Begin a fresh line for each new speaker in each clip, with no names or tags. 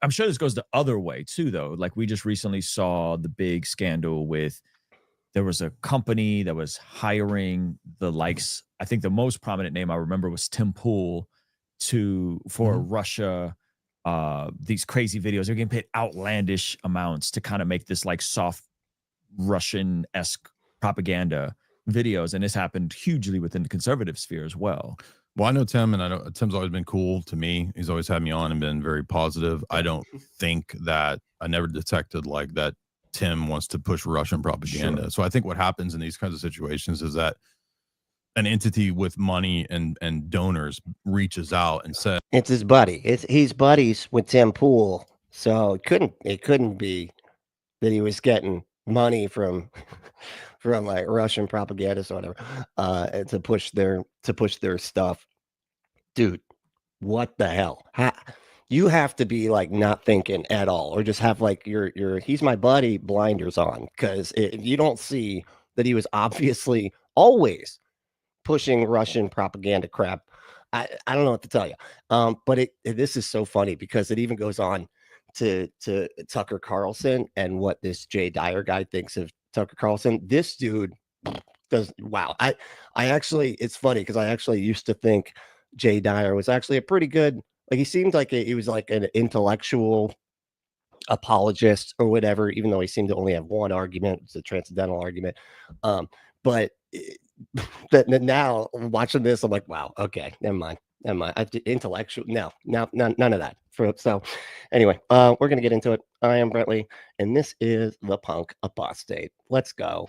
I'm sure this goes the other way too, though. Like we just recently saw the big scandal with, there was a company that was hiring the likes. I think the most prominent name I remember was Tim Pool for Russia. These crazy videos. They're getting paid outlandish amounts to kind of make this like soft Russian-esque propaganda videos, and this happened hugely within the conservative sphere as well.
Well, I know Tim, and I know Tim's always been cool to me. He's always had me on and been very positive. I don't think that I never detected like that Tim wants to push Russian propaganda. Sure. So I think what happens in these kinds of situations is that an entity with money and donors reaches out and says
it's his buddy. He's buddies with Tim Pool, so it couldn't be that he was getting money from like Russian propagandists or whatever to push their stuff. Dude, what the hell? You have to be like not thinking at all, or just have like your he's my buddy blinders on, because you don't see that he was obviously always pushing Russian propaganda crap. I don't know what to tell you. But this is so funny because it even goes on to Tucker Carlson and what this Jay Dyer guy thinks of Tucker Carlson. This dude does, wow. I actually, it's funny because I actually used to think Jay Dyer was actually a pretty good, like he seemed like he was like an intellectual apologist or whatever, even though he seemed to only have one argument. It's a transcendental argument. But now watching this, I'm like, wow, okay, never mind. Intellectual, no, none of that. So anyway, we're gonna get into it. I am Brentley, and this is the Punk Apostate. Let's go.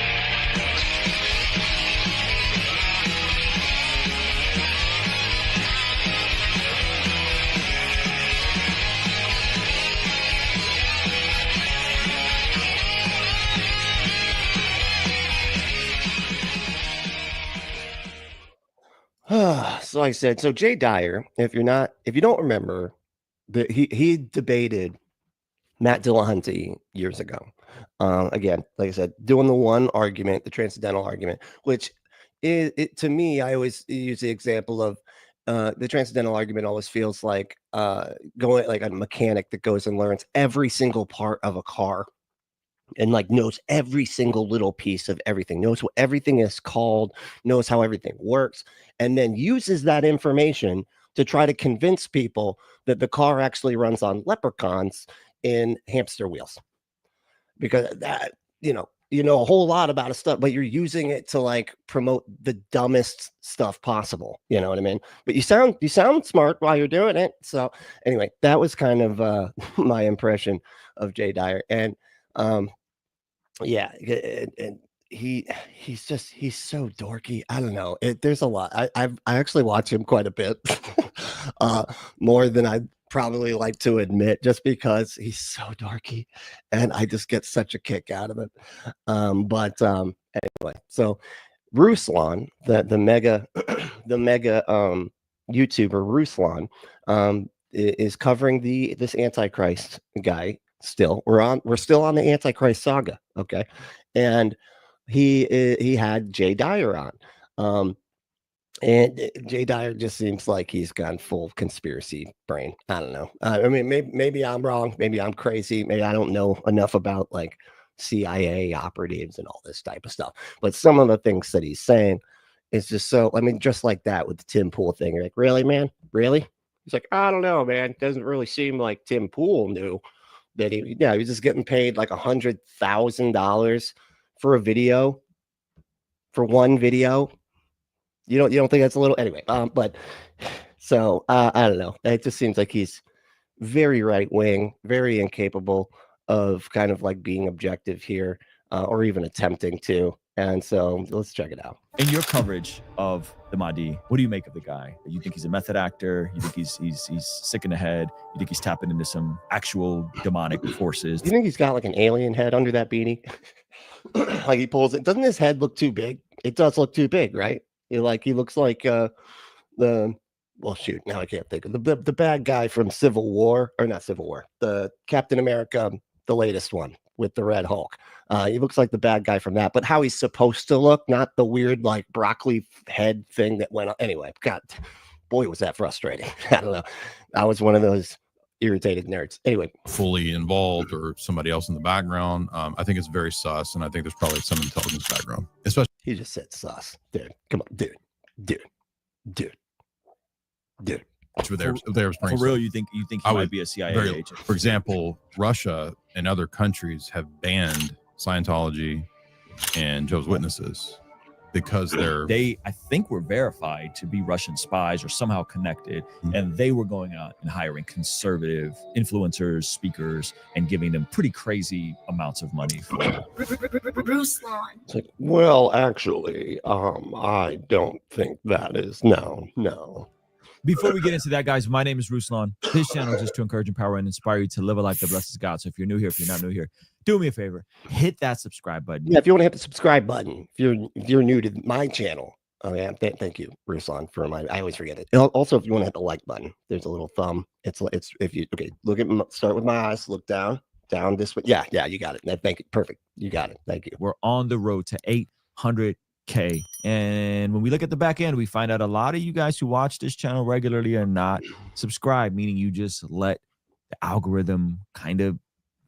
So like I said, so Jay Dyer, if you don't remember, he debated Matt Dillahunty years ago. Again, like I said, doing the one argument, the transcendental argument, which to me, I always use the example of the transcendental argument always feels like going like a mechanic that goes and learns every single part of a car and like knows every single little piece of everything, knows what everything is called, knows how everything works, and then uses that information to try to convince people that the car actually runs on leprechauns in hamster wheels. Because that, you know a whole lot about stuff, but you're using it to like promote the dumbest stuff possible. You know what I mean? But you sound smart while you're doing it. So anyway, that was kind of my impression of Jay Dyer. And yeah, and he's so dorky. I don't know. There's a lot. I actually watch him quite a bit, more than I probably like to admit, just because he's so dorky, and I just get such a kick out of it. But anyway, so Ruslan, the mega YouTuber Ruslan, is covering this Antichrist guy. Still, we're still on the Antichrist Saga, okay? And he had Jay Dyer on, and Jay Dyer just seems like he's gone full conspiracy brain. I don't know. I mean, maybe I'm wrong. Maybe I'm crazy. Maybe I don't know enough about like CIA operatives and all this type of stuff. But some of the things that he's saying is just so. I mean, just like that with the Tim Pool thing. You're like, really, man? Really? He's like, I don't know, man. It doesn't really seem like Tim Pool knew that he was just getting paid like $100,000 for a video, for one video. You don't think that's a little, anyway? But so I don't know. It just seems like he's very right wing, very incapable of kind of like being objective here, or even attempting to. And so let's check it out.
In your coverage of the Mahdi, what do you make of the guy? You think he's a method actor? You think he's sick in the head? You think he's tapping into some actual demonic forces?
You think he's got like an alien head under that beanie? Like he pulls it. Doesn't his head look too big? It does look too big, right? He looks like well, shoot, now I can't think of the bad guy from Civil War, or not Civil War, the Captain America, the latest one with the Red Hulk. He looks like the bad guy from that, but how he's supposed to look, not the weird like broccoli head thing that went on. Anyway, God, boy, was that frustrating. I don't know. That was one of those irritated nerds. Anyway,
fully involved or somebody else in the background. I think it's very sus, and I think there's probably some intelligence background, especially.
he just said sus, dude. Come on, dude.
With their
For real, you think he might be a CIA agent?
For example, Russia and other countries have banned Scientology and Jehovah's Witnesses because
I think were verified to be Russian spies or somehow connected, and they were going out and hiring conservative influencers, speakers, and giving them pretty crazy amounts of money for
Ruslan.
It's like, well, actually, I don't think that is no.
Before we get into that, guys, my name is Ruslan. This channel is just to encourage, empower, and inspire you to live a life that blesses God. So if you're new here, if you're not new here, do me a favor, hit that subscribe button.
Yeah, if you want to hit the subscribe button, if you're new to my channel, oh yeah, thank you, Ruslan, for I always forget it. Also, if you want to hit the like button, there's a little thumb. It's if you look at start with my eyes, look down this way. Yeah, you got it. Thank you, perfect. You got it. Thank you.
We're on the road to 800K. And when we look at the back end, we find out a lot of you guys who watch this channel regularly are not subscribed, meaning you just let the algorithm kind of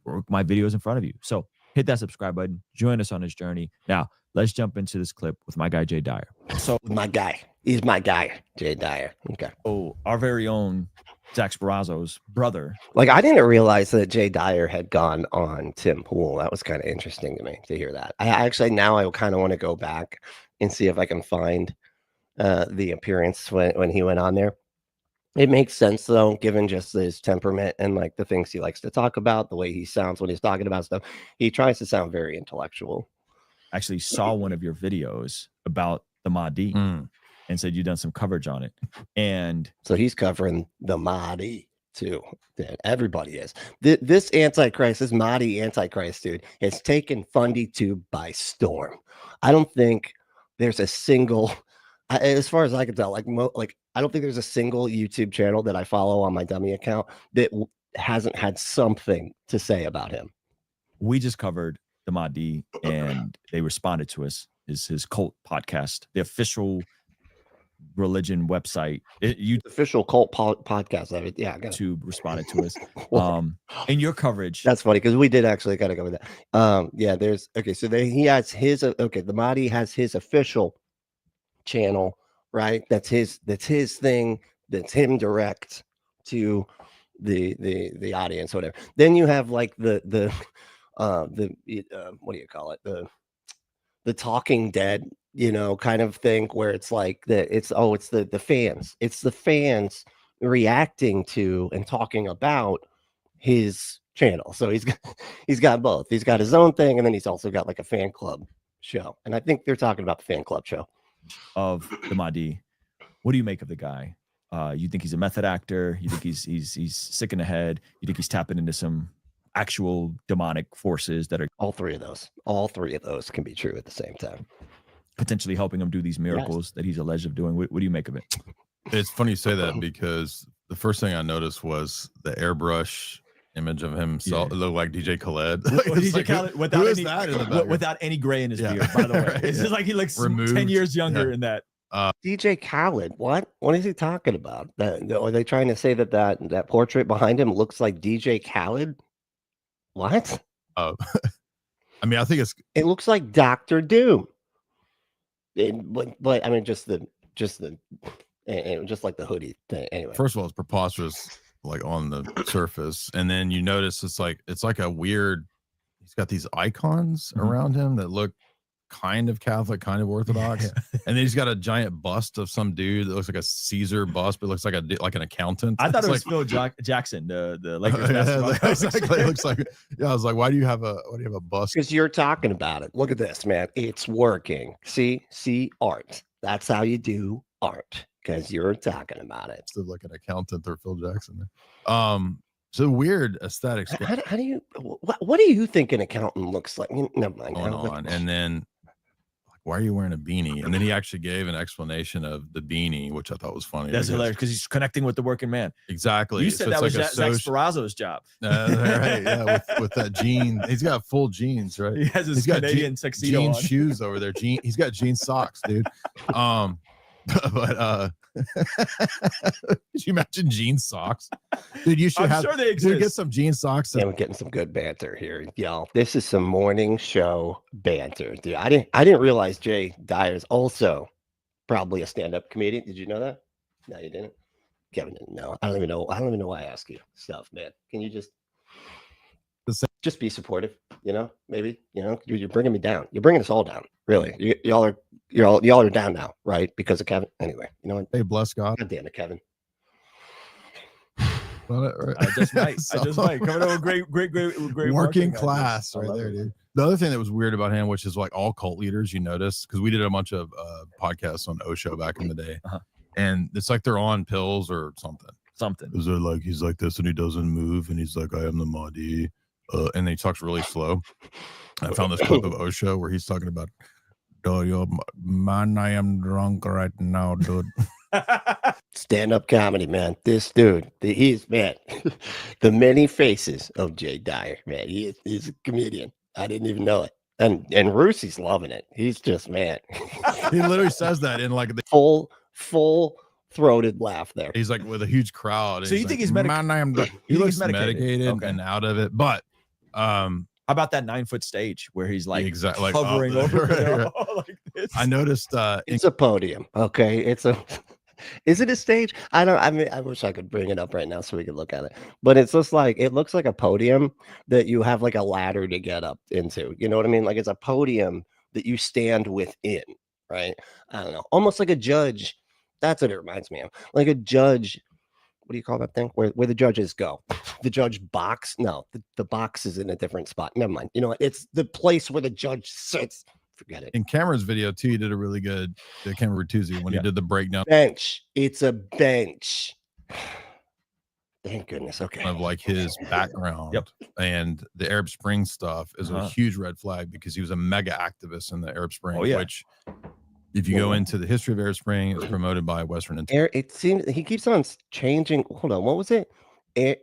work my videos in front of you. So hit that subscribe button, join us on this journey. Now let's jump into this clip with my guy Jay Dyer. So
He's my guy, Jay Dyer. Okay.
Oh, our very own Zach Sparazzo's brother.
Like, I didn't realize that Jay Dyer had gone on Tim Pool. That was kind of interesting to me to hear that. I kind of want to go back and see if I can find the appearance when he went on there. It makes sense, though, given just his temperament and like the things he likes to talk about, the way he sounds when he's talking about stuff. He tries to sound very intellectual.
Actually saw one of your videos about the Mahdi and said you've done some coverage on it. And
so he's covering the Mahdi too. Everybody is. This Antichrist, this Mahdi Antichrist dude, has taken Fundie Tube by storm. I don't think there's a single, as far as I can tell, I don't think there's a single YouTube channel that I follow on my dummy account that hasn't had something to say about him.
We just covered the Mahdi and they responded to us. His cult podcast, the official religion website,
official cult podcast of it. Yeah,
YouTube responded to us. In your coverage,
that's funny because we did actually kind of go with that. Yeah, there's so he has his the Mahdi has his official channel, right? That's his thing. That's him direct to the audience, whatever. Then you have like the what do you call it? The Talking Dead, kind of thing where it's like it's the fans. It's the fans reacting to and talking about his channel. So he's got both. He's got his own thing, and then he's also got like a fan club show. And I think they're talking about the fan club show
of the Mahdi. What do you make of the guy? You think he's a method actor? You think he's sick in the head? You think he's tapping into some actual demonic forces that are
all three of those can be true at the same time,
potentially helping him do these miracles that he's alleged of doing? What do you make of it?
It's funny you say that because the first thing I noticed was the airbrush image of himself. It looked like DJ Khaled.
DJ Khaled without any gray in his beard, by the way. Right, it's just like he looks removed 10 years younger in that.
DJ Khaled, what is he talking about? Are they trying to say that portrait behind him looks like DJ Khaled? What?
I mean, I think
it looks like Dr. Doom. But I mean, just like the hoodie thing. Anyway,
first of all, it's preposterous, like on the surface, and then you notice it's like a weird. He's got these icons around him that look kind of Catholic, kind of Orthodox, and then he's got a giant bust of some dude that looks like a Caesar bust, but looks like an accountant.
I thought it was Phil Jackson, the Lakers basketball.
Exactly. It looks like, I was like, why do you have a bust?
Because you're talking about it. Look at this, man. It's working. See art. That's how you do art. Because you're talking about it.
Still like an accountant or Phil Jackson. So weird aesthetics.
How do you? What do you think an accountant looks like? Never mind.
And then. Why are you wearing a beanie? And then he actually gave an explanation of the beanie, which I thought was funny.
That's hilarious because he's connecting with the working man.
Exactly.
You said that was Zach Sparazzo's job.
Right. Yeah, with that jean. He's got full jeans, right?
He has his Canadian tuxedo
jean
on.
shoes over there. He's got jean socks, dude. But Could you imagine jean socks? Dude, you should
I'm sure they exist.
Dude, get some jean socks.
Yeah, we're getting some good banter here, y'all. This is some morning show banter, dude. I didn't realize Jay Dyer is also probably a stand-up comedian. Did you know that? No, you didn't. Kevin didn't know. I don't even know why I ask you stuff, man. Can you just be supportive? You know, maybe. You know, you're bringing me down. You're bringing us all down. Really, y'all are down now, right? Because of Kevin. Anyway, you know what?
Hey, bless God.
God damn it, Kevin.
I just might. Coming over great
working class right there, dude. The other thing that was weird about him, which is like all cult leaders, you notice, because we did a bunch of podcasts on Osho back in the day, and it's like they're on pills or something. Is it like he's like this and he doesn't move, and he's like, I am the Mahdi, and he talks really slow. I found this clip of Osho where he's talking about, man, I am drunk right now, dude.
Stand-up comedy, man. This dude, he's man. The many faces of Jay Dyer, man. He's a comedian. I didn't even know it. And Roosie's loving it. He's just, man.
He literally says that in like the
full-throated laugh there.
He's like with a huge crowd.
So you think he's medicated?
Man, I am drunk. He looks medicated and out of it, but
how about that 9-foot stage where he's like
exactly like
hovering over
like this? I noticed
it's a podium. Okay, is it a stage? I mean, I wish I could bring it up right now so we could look at it. But it's just like it looks like a podium that you have like a ladder to get up into. You know what I mean? Like it's a podium that you stand within, right? I don't know, almost like a judge. That's what it reminds me of. Like a judge. What do you call that thing? Where the judges go? The judge box? No, the box is in a different spot. Never mind. You know what? It's the place where the judge sits. Forget it.
In Cameron's video too, he did a really good Cameron Bertuzzi when he did the breakdown.
Bench. It's a bench. Thank goodness. Okay.
Of like his background. And the Arab Spring stuff is a huge red flag because he was a mega activist in the Arab Spring, which if you go into the history of Arab Spring, it's promoted by Western Intelligence.
It seems he keeps on changing. Hold on. What was it?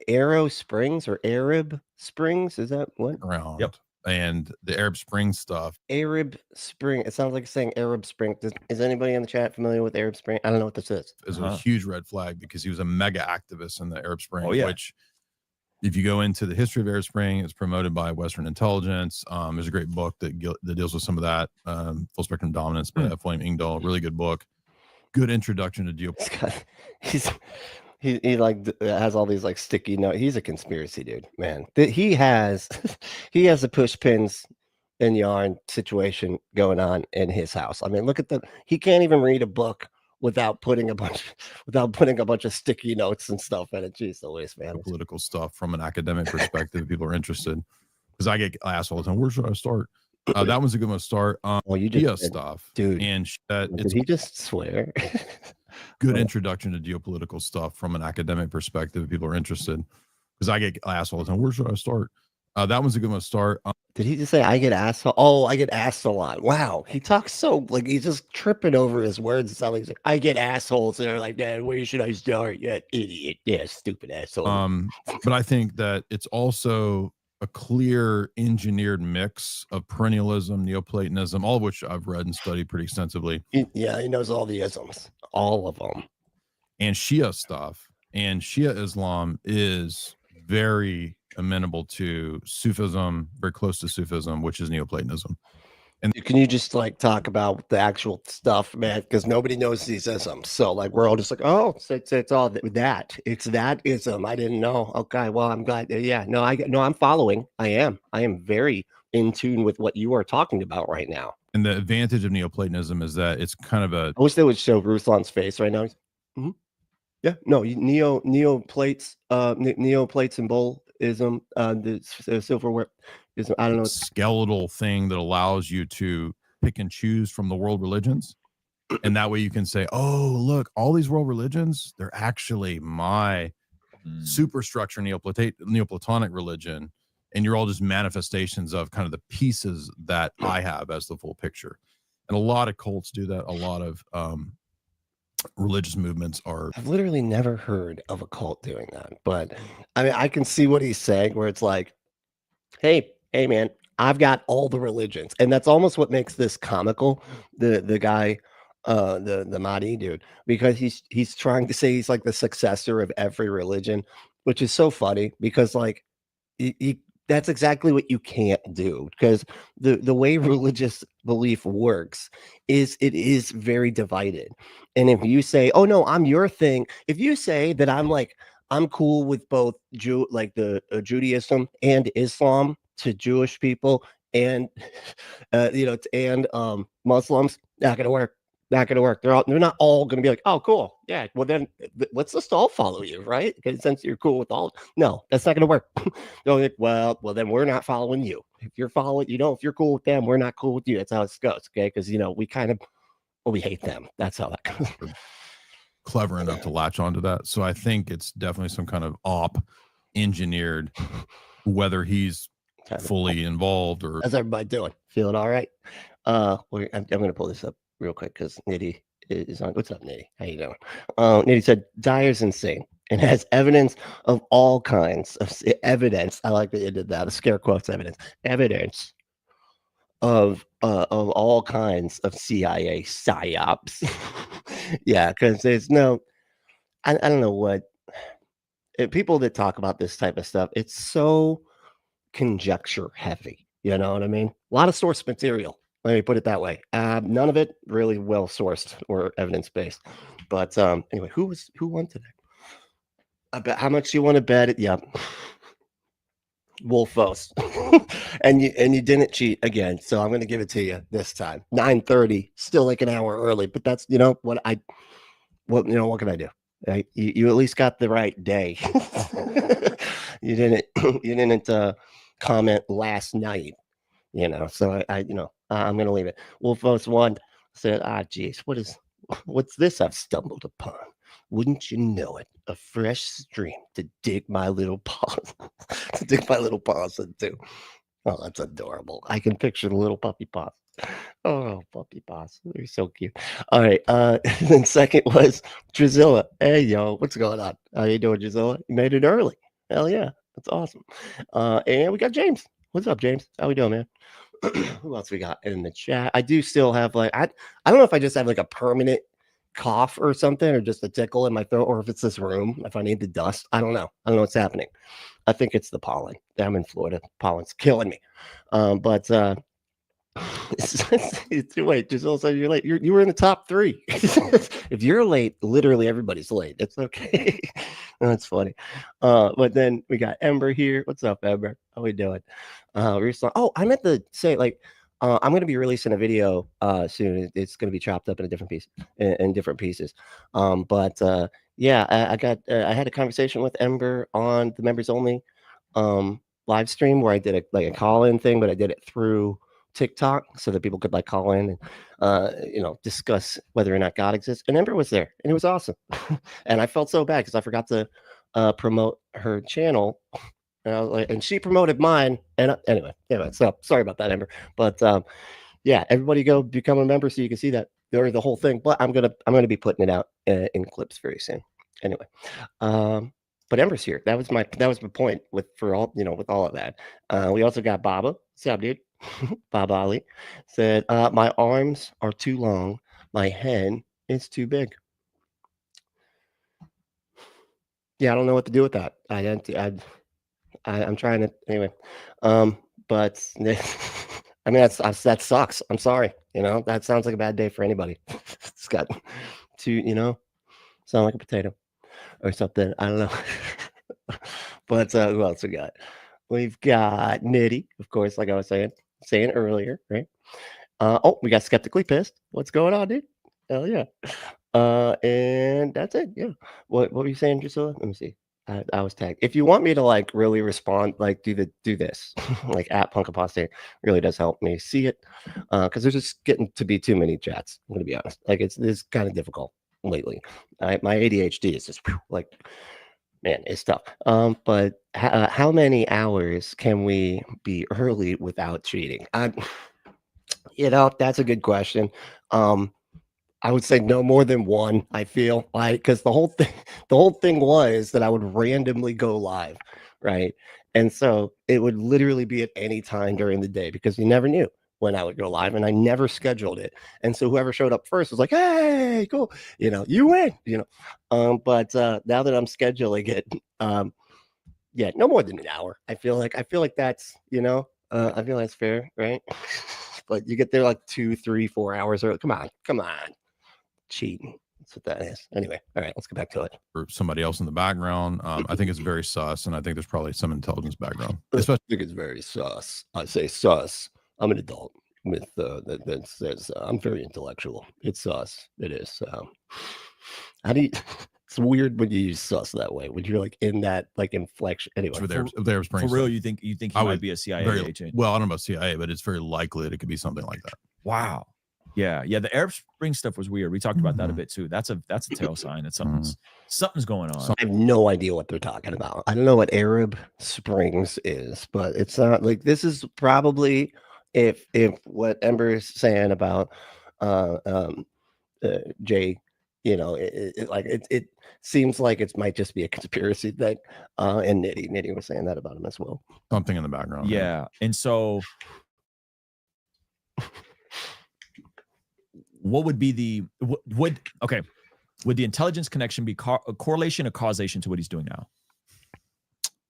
Arrow Springs or Arab Springs? Is that what?
Around. And the Arab Spring stuff.
Arab Spring. It sounds like saying Arab Spring. Is anybody in the chat familiar with Arab Spring? I don't know what this is.
Is a huge red flag because he was a mega activist in the Arab Spring, which if you go into the history of Arab Spring, it's promoted by Western Intelligence. There's a great book that deals with some of that. Full Spectrum Dominance by William Engdahl. Really good book. Good introduction to geopolitics.
He like has all these like sticky notes. He's a conspiracy dude, man. He has a push pins and yarn situation going on in his house. I mean, look at he can't even read a book without putting a bunch of sticky notes and stuff in it. Jeez Louise, man.
Political stuff from an academic perspective, if people are interested. Because I get asked all the time, where should I start? That one's a good one to start.
You just
stuff,
dude.
And
did he just swear?
Good introduction to geopolitical stuff from an academic perspective, if people are interested. Because I get asked all the time, where should I start? That one's a good one to start.
Did he just say I get asked? Oh, I get asked a lot. Wow, he talks so like he's just tripping over his words. It's like I get assholes, and they're like, "Dad, where should I start? Yeah, idiot. Yeah, stupid asshole."
But I think that it's also a clear engineered mix of perennialism, Neoplatonism, all of which I've read and studied pretty extensively.
He knows all the isms, all of them,
and Shia stuff. And Shia Islam is very amenable to Sufism, very close to Sufism, which is Neoplatonism.
And can you just like talk about the actual stuff, man? Because nobody knows these isms. So like we're all just like, oh, it's all that. It's that ism. I didn't know. Okay, well, I'm glad. Yeah, no, I'm following. I am very in tune with what you are talking about right now.
And the advantage of Neoplatonism is that it's kind of a.
I wish they would show Ruslan's face right now. Mm-hmm. Yeah, no, Neoplates and Bullism, the silverware. I don't know,
skeletal thing that allows you to pick and choose from the world religions, and that way you can say, oh, look, all these world religions, they're actually my superstructure Neoplatonic religion, and you're all just manifestations of kind of the pieces that I have as the full picture. And a lot of cults do that. A lot of religious movements are.
I've literally never heard of a cult doing that, but I mean, I can see what he's saying, where it's like, hey man, I've got all the religions. And that's almost what makes this comical. The guy the Mahdi dude, because he's trying to say he's like the successor of every religion, which is so funny because like that's exactly what you can't do, because the way religious belief works is it is very divided. And if you say, oh no, I'm your thing, if you say that I'm cool with both the Judaism and Islam to Jewish people and Muslims, not gonna work. Not gonna work. They're not all gonna be like, oh, cool, yeah. Well, then let's just all follow you, right? Because since you're cool with all, no, that's not gonna work. They're like, well, then we're not following you. If you're following, if you're cool with them, we're not cool with you. That's how it goes, okay? Because we hate them. That's how that goes.
Clever enough to latch onto that. So I think it's definitely some kind of op engineered, whether he's fully involved or.
How's everybody doing? Feeling all right? I'm going to pull this up real quick because Nitty is on. What's up, Nitty? How you doing? Nitty said Dyer's insane and has evidence of all kinds of evidence. I like that you did that. The scare quotes evidence of all kinds of CIA psyops. Yeah, because there's no, I don't know what people that talk about this type of stuff. It's so conjecture heavy. You know what I mean? A lot of source material. Let me put it that way. None of it really well sourced or evidence based. But anyway, who won today? I bet how much you want to bet it? Yep. Wolfos. and you didn't cheat again, so I'm going to give it to you this time. 9:30, still like an hour early, but that's what can I do? Right? You at least got the right day. you didn't comment last night, so I'm going to leave it. Wolfos won. Said, geez, what's this I've stumbled upon? Wouldn't you know it? A fresh stream to dig my little paws, into. Oh, that's adorable. I can picture the little puppy paws. Oh, puppy paws. They're so cute. All right. Then second was Drizilla. Hey, yo, what's going on? How you doing, Drizilla? You made it early. Hell yeah. That's awesome. And we got James. What's up, James? How we doing, man? Who else we got in the chat? I do still have I don't know if I just have like a permanent cough or something, or just a tickle in my throat, or if it's this room, if I need the dust. I don't know what's happening. I think it's the pollen. I'm in Florida. Pollen's killing me. But it's too late. Just also you're late. You were in the top 3. If you're late, literally everybody's late. It's okay. That's funny. But then we got Ember here. What's up, Ember? How we doing? I meant to say, I'm going to be releasing a video soon. It's going to be chopped up in different pieces. Yeah, I had a conversation with Ember on the members only live stream where I did a call-in thing, but I did it through TikTok so that people could call in and discuss whether or not God exists. And Ember was there, and it was awesome. And I felt so bad because I forgot to promote her channel. And I was and she promoted mine. And anyway, so sorry about that, Ember. But yeah, everybody go become a member so you can see that or the whole thing. But I'm gonna be putting it out in clips very soon. Anyway, but Ember's here. That was my point with all of that. We also got Baba. What's up, dude? Baba Ali said, my arms are too long. My head is too big. Yeah, I don't know what to do with that. I'm trying to anyway. But I mean that sucks. I'm sorry. That sounds like a bad day for anybody. It's got to, sound like a potato or something. I don't know. But who else we got? We've got Nitty, of course, like I was saying earlier, right? We got Skeptically Pissed. What's going on, dude? Hell yeah. And that's it. Yeah. What were you saying, Drusilla? Let me see. I was tagged. If you want me to really respond, do this, at Punk Apostate, really does help me see it. Because there's just getting to be too many chats. I'm gonna be honest. It's kind of difficult lately. My ADHD is just man, it's tough. But how many hours can we be early without cheating? That's a good question. I would say no more than one. I feel because the whole thing was that I would randomly go live, right? And so it would literally be at any time during the day because you never knew. when I would go live, and I never scheduled it. And so whoever showed up first was like, "Hey, cool, you win," But now that I'm scheduling it, yeah, no more than an hour. I feel like that's, I feel that's fair, right? But you get there like 2, 3, 4 hours early. Come on, cheating. That's what that is. Anyway, all right, let's get back to it.
For somebody else in the background, I think it's very sus, and I think there's probably some intelligence background.
I think it's very sus. I say sus. I'm an adult with that says I'm very intellectual. It's sus. It is. How do you? It's weird when you use sus that way. When you're like in that like inflection. Anyway,
for
real, you think he might be a CIA agent?
Well, I don't know about CIA, but it's very likely that it could be something like that.
Wow. Yeah. The Arab Spring stuff was weird. We talked about that a bit too. That's a tail sign that something's going on.
I have no idea what they're talking about. I don't know what Arab Springs is, but it's not like this is probably if what Ember's saying about Jay, it seems like it might just be a conspiracy thing. And Nitty was saying that about him as well.
Something in the background.
Yeah. And so what would be the would the intelligence connection be a correlation or causation to what he's doing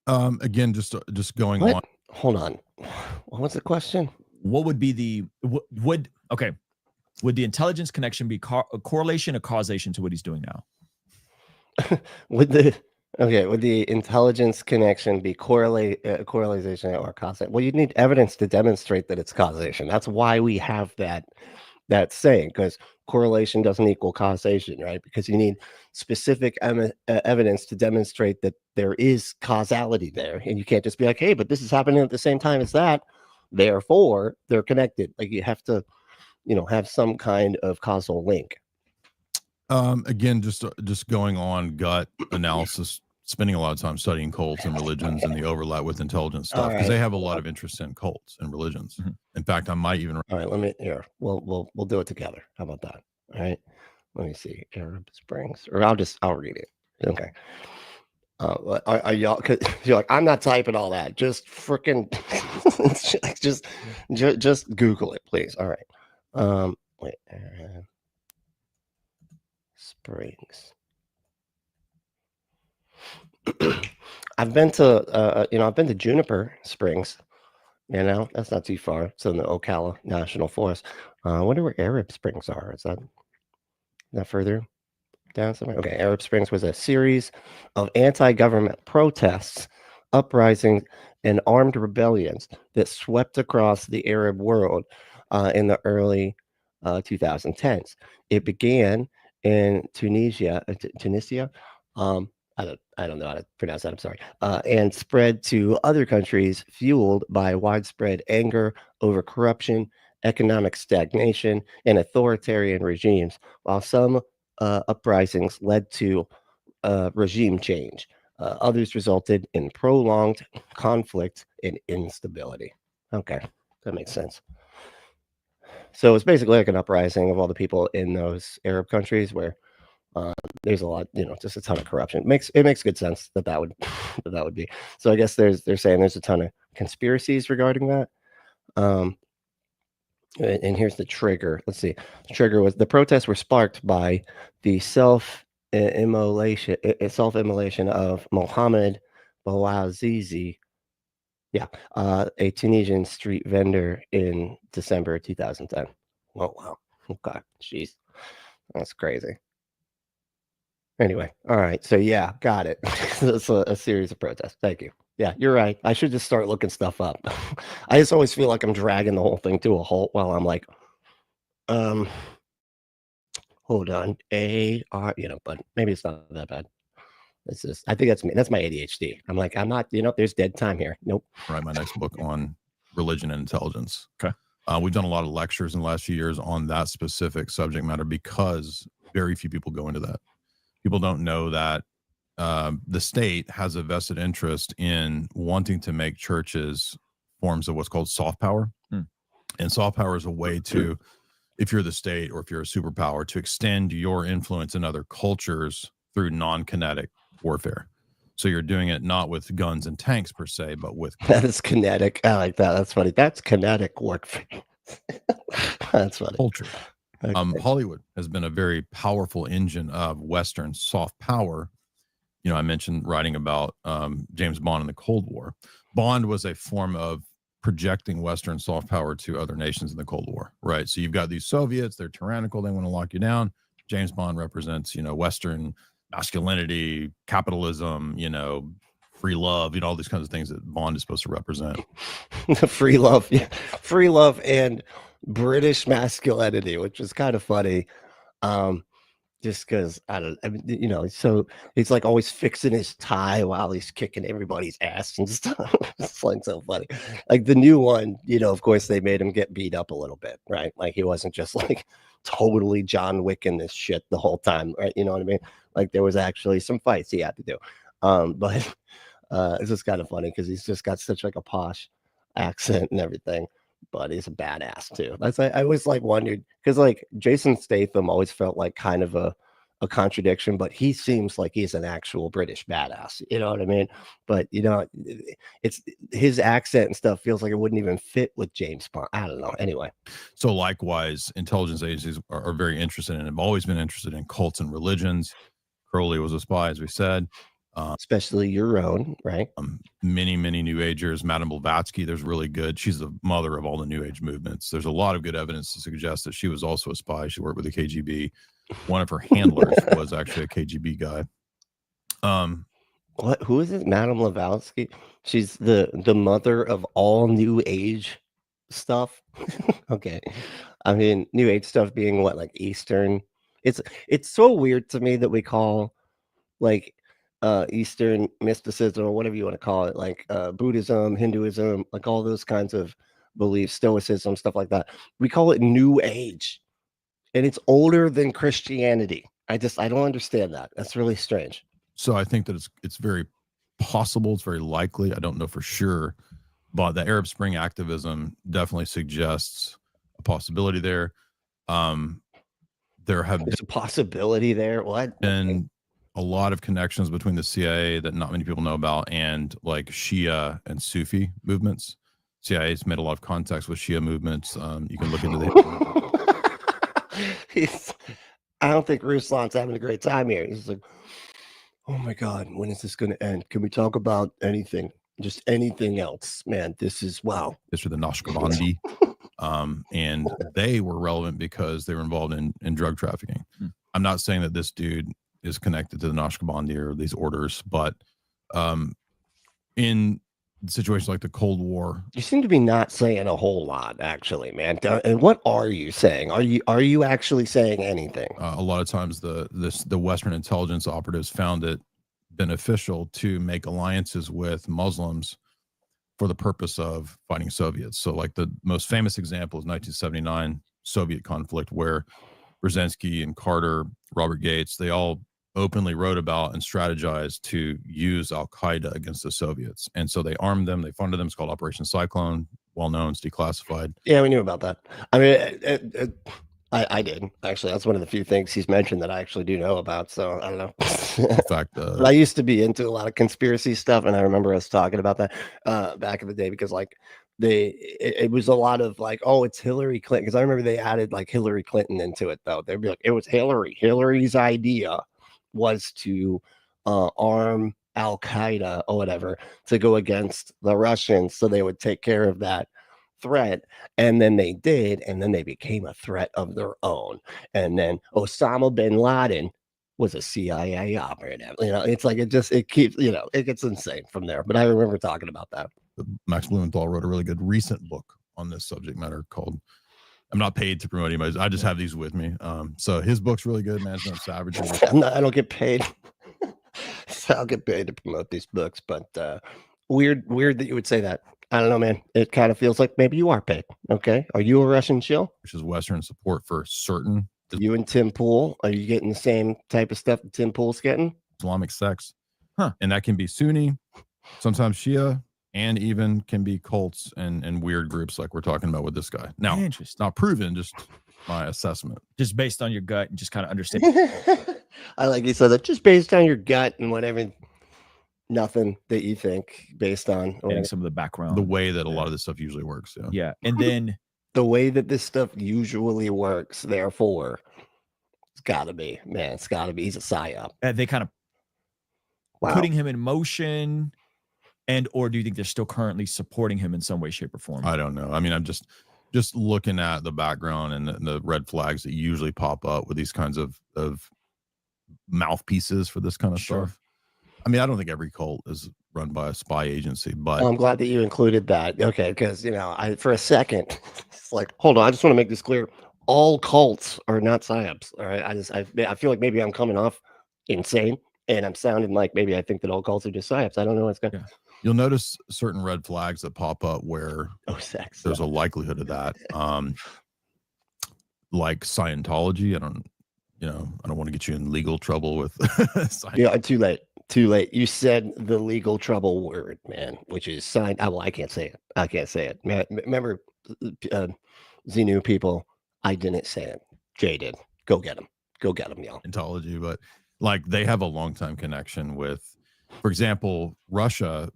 now?
Again, just going
what?
on.
Hold on. What was the question?
What would be the would the intelligence connection be a correlation or causation to what he's doing now?
Would the intelligence connection be correlation or causation? Well, you need evidence to demonstrate that it's causation. That's why we have that saying, because correlation doesn't equal causation, right? Because you need specific evidence to demonstrate that there is causality there, and you can't just be like, hey, but this is happening at the same time as that, therefore they're connected. Like you have to have some kind of causal link.
Again, just going on gut analysis, spending a lot of time studying cults and religions and the overlap with intelligence stuff, because they have a lot of interest in cults and religions. In fact, I might even.
All right, we'll do it together. How about that? All right, let me see. Arab Springs, or I'll read it. Okay. Are y'all? Cause you're like, I'm not typing all that. Just freaking, just Google it, please. All right. Wait. Springs. I've been to Juniper Springs. That's not too far. It's in the Ocala National Forest. I wonder where Arab Springs are. Is that further down somewhere? Okay, Arab Springs was a series of anti-government protests, uprisings, and armed rebellions that swept across the Arab world in the early 2010s. It began in Tunisia. I don't know how to pronounce that. I'm sorry. And spread to other countries, fueled by widespread anger over corruption, economic stagnation, and authoritarian regimes, while some uprisings led to regime change. Others resulted in prolonged conflict and instability. Okay, that makes sense. So it's basically like an uprising of all the people in those Arab countries where there's a lot, just a ton of corruption. It makes good sense that would be. So I guess they're saying there's a ton of conspiracies regarding that. And here's the trigger. Let's see. The trigger was the protests were sparked by the self-immolation of Mohammed Bouazizi. Yeah, a Tunisian street vendor in December 2010. Oh wow. Okay, jeez, that's crazy. Anyway, all right. So yeah, got it. It's a series of protests. Thank you. Yeah, you're right. I should just start looking stuff up. I just always feel like I'm dragging the whole thing to a halt while I'm like, hold on, but maybe it's not that bad. It's just, I think that's me. That's my ADHD. I'm like, I'm not, there's dead time here. Nope.
Write my next book on religion and intelligence.
Okay.
We've done a lot of lectures in the last few years on that specific subject matter because very few people go into that. People don't know that the state has a vested interest in wanting to make churches forms of what's called soft power. And soft power is a way to, if you're the state or if you're a superpower, to extend your influence in other cultures through non-kinetic warfare. So you're doing it not with guns and tanks per se, but with
that is kinetic. I like that. That's funny. That's kinetic warfare. That's funny.
Culture.
Okay.
Hollywood has been a very powerful engine of Western soft power. You know, I mentioned writing about James Bond in the Cold War. Bond was a form of projecting Western soft power to other nations in the Cold War, right? So you've got these Soviets, they're tyrannical, they want to lock you down. James Bond represents, you know, Western masculinity, capitalism, you know, free love, you know, all these kinds of things that Bond is supposed to represent.
Free love, yeah. Free love and British masculinity, which is kind of funny. Just because I mean, you know, so he's like always fixing his tie while he's kicking everybody's ass and stuff. It's like so funny. Like the new one, you know, of course they made him get beat up a little bit, right? Like he wasn't just like totally John Wick in this shit the whole time, right? You know what I mean? Like there was actually some fights he had to do. But it's just kind of funny because he's just got such like a posh accent and everything. But he's a badass too. That's I always like wondered because like Jason Statham always felt like kind of a contradiction, but he seems like he's an actual British badass. You know what I mean? But you know, it's his accent and stuff feels like it wouldn't even fit with James Bond. I don't know. Anyway,
so likewise, intelligence agencies are very interested and have always been interested in cults and religions. Crowley was a spy, as we said.
Especially your own, right?
Many New Agers. Madame Blavatsky, there's really good. She's the mother of all the New Age movements. There's a lot of good evidence to suggest that she was also a spy. She worked with the KGB. One of her handlers was actually a KGB guy.
What? Who is it? Madame Blavatsky? She's the mother of all New Age stuff. Okay, I mean New Age stuff being what, like Eastern. It's so weird to me that we call like Eastern mysticism or whatever you want to call it, like Buddhism, Hinduism, like all those kinds of beliefs, Stoicism, stuff like that. We call it New Age, and it's older than Christianity. I don't understand that. That's really strange.
So I think that it's very possible, it's very likely. I don't know for sure, but the Arab Spring activism definitely suggests a possibility there. There's
a possibility there. What?
And a lot of connections between the CIA that not many people know about and like Shia and Sufi movements. CIA's made a lot of contacts with Shia movements. You can look into
I don't think Ruslan's having a great time here. He's like, oh my God, when is this going to end? Can we talk about anything? Just anything else, man. This is wow.
This are the Naqshbandi. And they were relevant because they were involved in drug trafficking. I'm not saying that this dude is connected to the Naqshbandi or these orders, but in situations like the Cold War,
you seem to be not saying a whole lot, actually, man. And what are you saying? Are you actually saying anything?
A lot of times the Western intelligence operatives found it beneficial to make alliances with Muslims for the purpose of fighting Soviets. So like the most famous example is 1979 Soviet conflict, where Brzezinski and Carter, Robert Gates, they all openly wrote about and strategized to use Al-Qaeda against the Soviets. And so they armed them, they funded them. It's called Operation Cyclone, well known, it's declassified.
Yeah, we knew about that. I mean, I did. Actually, that's one of the few things he's mentioned that I actually do know about. So I don't know.
In fact,
but I used to be into a lot of conspiracy stuff. And I remember us talking about that back in the day, because like it was a lot of like, oh, it's Hillary Clinton. Because I remember they added like Hillary Clinton into it, though. They'd be like, it was Hillary's idea was to arm Al-Qaeda or whatever to go against the Russians, so they would take care of that threat. And then they did, and then they became a threat of their own. And then Osama bin Laden was a CIA operative. You know, it's like it keeps, you know, it gets insane from there. But I remember talking about that.
Max Blumenthal wrote a really good recent book on this subject matter called, I'm not paid to promote anybody, I just have these with me. So his book's really good, Management of Savagery.
I don't get paid. So I'll get paid to promote these books, but weird that you would say that. I don't know, man. It kind of feels like maybe you are paid. Okay. Are you a Russian shill?
Which is Western support for certain.
You and Tim Pool, are you getting the same type of stuff that Tim Pool's getting?
Islamic sects. And that can be Sunni, sometimes Shia, and even can be cults and weird groups like we're talking about with this guy. Now, it's not proven, just my assessment.
Just based on your gut and just kind of understand.
I like you said that, just based on your gut and whatever, nothing that you think based on
getting some of the background.
The way that a lot of this stuff usually works.
Yeah. And then
the way that this stuff usually works. Therefore, it's gotta be, man. It's gotta be. He's a psyop.
They kind of putting him in motion, and or do you think they're still currently supporting him in some way, shape, or form?
I don't know. I mean, I'm just looking at the background and the red flags that usually pop up with these kinds of mouthpieces for this kind of stuff. I mean, I don't think every cult is run by a spy agency, but
I'm glad that you included that. Okay, because for a second, it's like, hold on, I just want to make this clear. All cults are not psyops. All right. I feel like maybe I'm coming off insane and I'm sounding like maybe I think that all cults are just psyops. I don't know what's going.
You'll notice certain red flags that pop up where there's a likelihood of that. Like Scientology. I don't want to get you in legal trouble with
Scientology. Too late. You said the legal trouble word, man, which is signed. Well, I can't say it. Man, remember, Xenu people, I didn't say it. Jay did. Go get him, y'all.
Scientology, but like they have a long time connection with, for example, Russia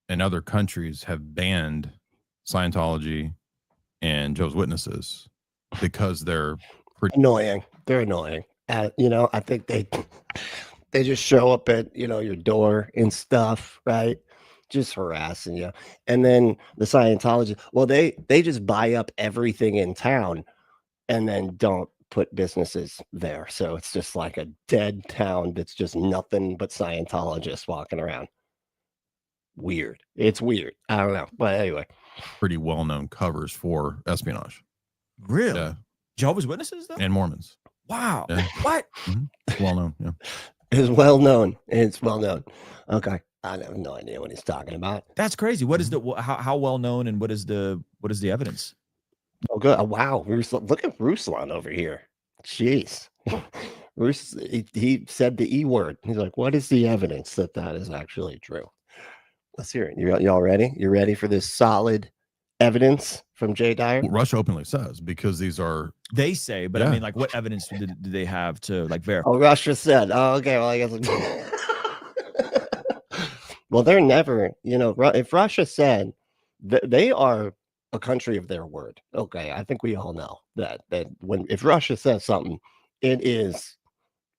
and other countries have banned Scientology and Jehovah's Witnesses because they're
annoying. They're annoying. I think they just show up at your door and stuff, right? Just harassing you. And then the Scientology, well, they just buy up everything in town and then don't put businesses there. So it's just like a dead town that's just nothing but Scientologists walking around. Weird. It's weird. I don't know. But anyway.
Pretty well-known covers for espionage.
Really?
Yeah.
Jehovah's Witnesses, though?
And Mormons.
Wow.
Yeah.
What?
It's well-known, yeah.
It's well-known. It's well-known. Okay. I have no idea what he's talking about.
That's crazy. What is the how well-known and what is the evidence?
Oh, good. Oh, wow. Look at Ruslan over here. Jeez. He said the E word. He's like, what is the evidence that is actually true? Let's hear it. Y'all ready? You ready for this solid evidence from Jay Dyer?
Well, Russia openly says, because these are...
They say, but I mean, like, what evidence do they have to, like, verify?
Oh, Russia said. Oh, okay. Well, I guess... Well, they're never, if Russia said they are a country of their word. Okay, I think we all know that if Russia says something, it is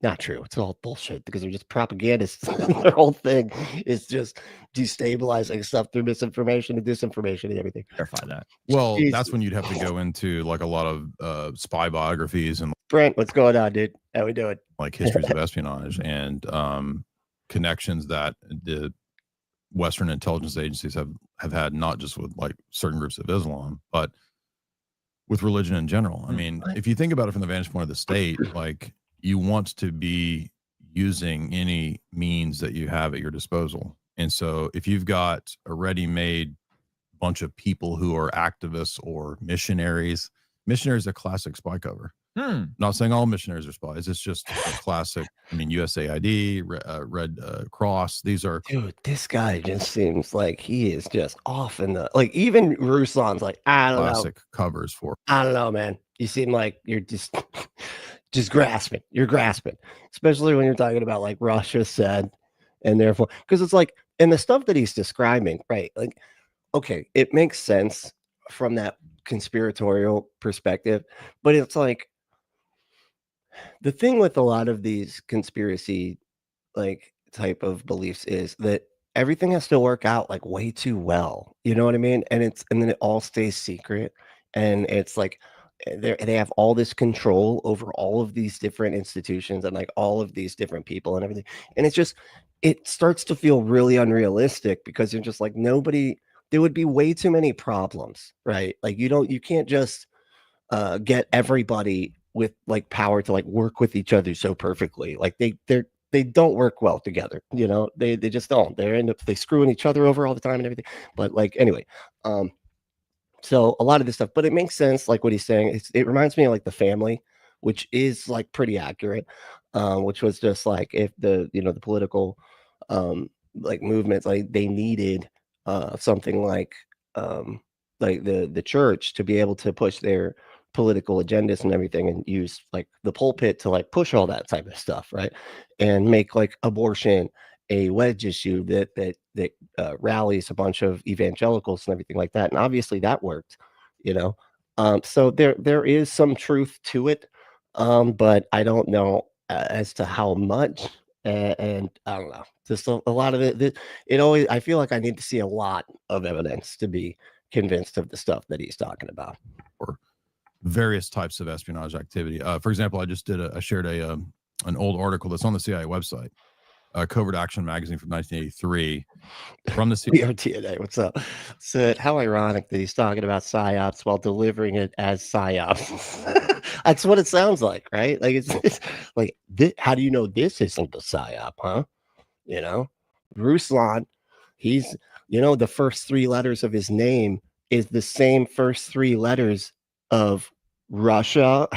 not true. It's all bullshit because they're just propagandists. Their whole thing is just destabilizing stuff through misinformation and disinformation and everything.
Verify that.
Well, that's when you'd have to go into like a lot of spy biographies and
Brent, what's going on, dude? How we doing?
Like histories of espionage and connections that the Western intelligence agencies have had, not just with like certain groups of Islam, but with religion in general. I mean, if you think about it from the vantage point of the state, like you want to be using any means that you have at your disposal. And so if you've got a ready-made bunch of people who are activists or missionaries is a classic spy cover. Not saying all missionaries are spies. It's just a classic. I mean, USAID, Red Cross. These are...
Dude, this guy just seems like he is just off in the... Like, even Ruslan's like, I don't know.
Classic covers for...
I don't know, man. You seem like you're just... just grasping. You're grasping. Especially when you're talking about, like, Russia said, and therefore... Because it's like... And the stuff that he's describing, right? Like, okay, it makes sense from that conspiratorial perspective, but it's like... The thing with a lot of these conspiracy like type of beliefs is that everything has to work out like way too well. You know what I mean? And then it all stays secret. And it's like they have all this control over all of these different institutions and like all of these different people and everything. And it starts to feel really unrealistic because you're just like there would be way too many problems, right? Like you can't just get everybody with like power to like work with each other so perfectly. Like they don't work well together, they just don't. They screwing each other over all the time and everything. But like anyway, so a lot of this stuff, but it makes sense like what he's saying. It reminds me of like The Family, which is like pretty accurate, which was just like if the political like movements, like they needed something like the church to be able to push their political agendas and everything and use like the pulpit to like push all that type of stuff, right? And make like abortion a wedge issue that rallies a bunch of evangelicals and everything like that. And obviously that worked, So there is some truth to it, but I don't know as to how much. And I don't know. Just a lot of it. It always. I feel like I need to see a lot of evidence to be convinced of the stuff that he's talking about.
Or various types of espionage activity. For example, I just did I shared an old article that's on the CIA website, Covert Action Magazine from 1983, from the CIA.
TNA, what's up? So how ironic that he's talking about psyops while delivering it as psyops. That's what it sounds like, right? Like it's like how do you know this isn't the psyop, huh? You know, Ruslan, he's the first 3 letters of his name is the same first 3 letters of Russia.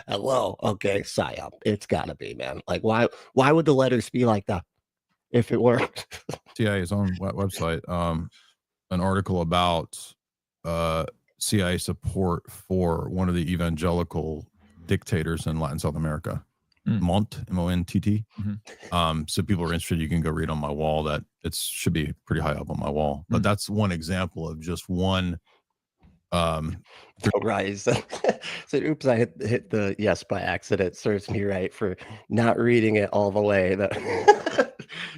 Hello. Okay, psyop. It's gotta be, man. Like why would the letters be like that if it were?
CIA's own website, an article about CIA support for one of the evangelical dictators in Latin South America, Mont, M-O-N-T-T. So people are interested, you can go read on my wall. That it should be pretty high up on my wall, but that's one example of just one.
Right. So, oops, I hit the yes by accident. Serves me right for not reading it all the way. No,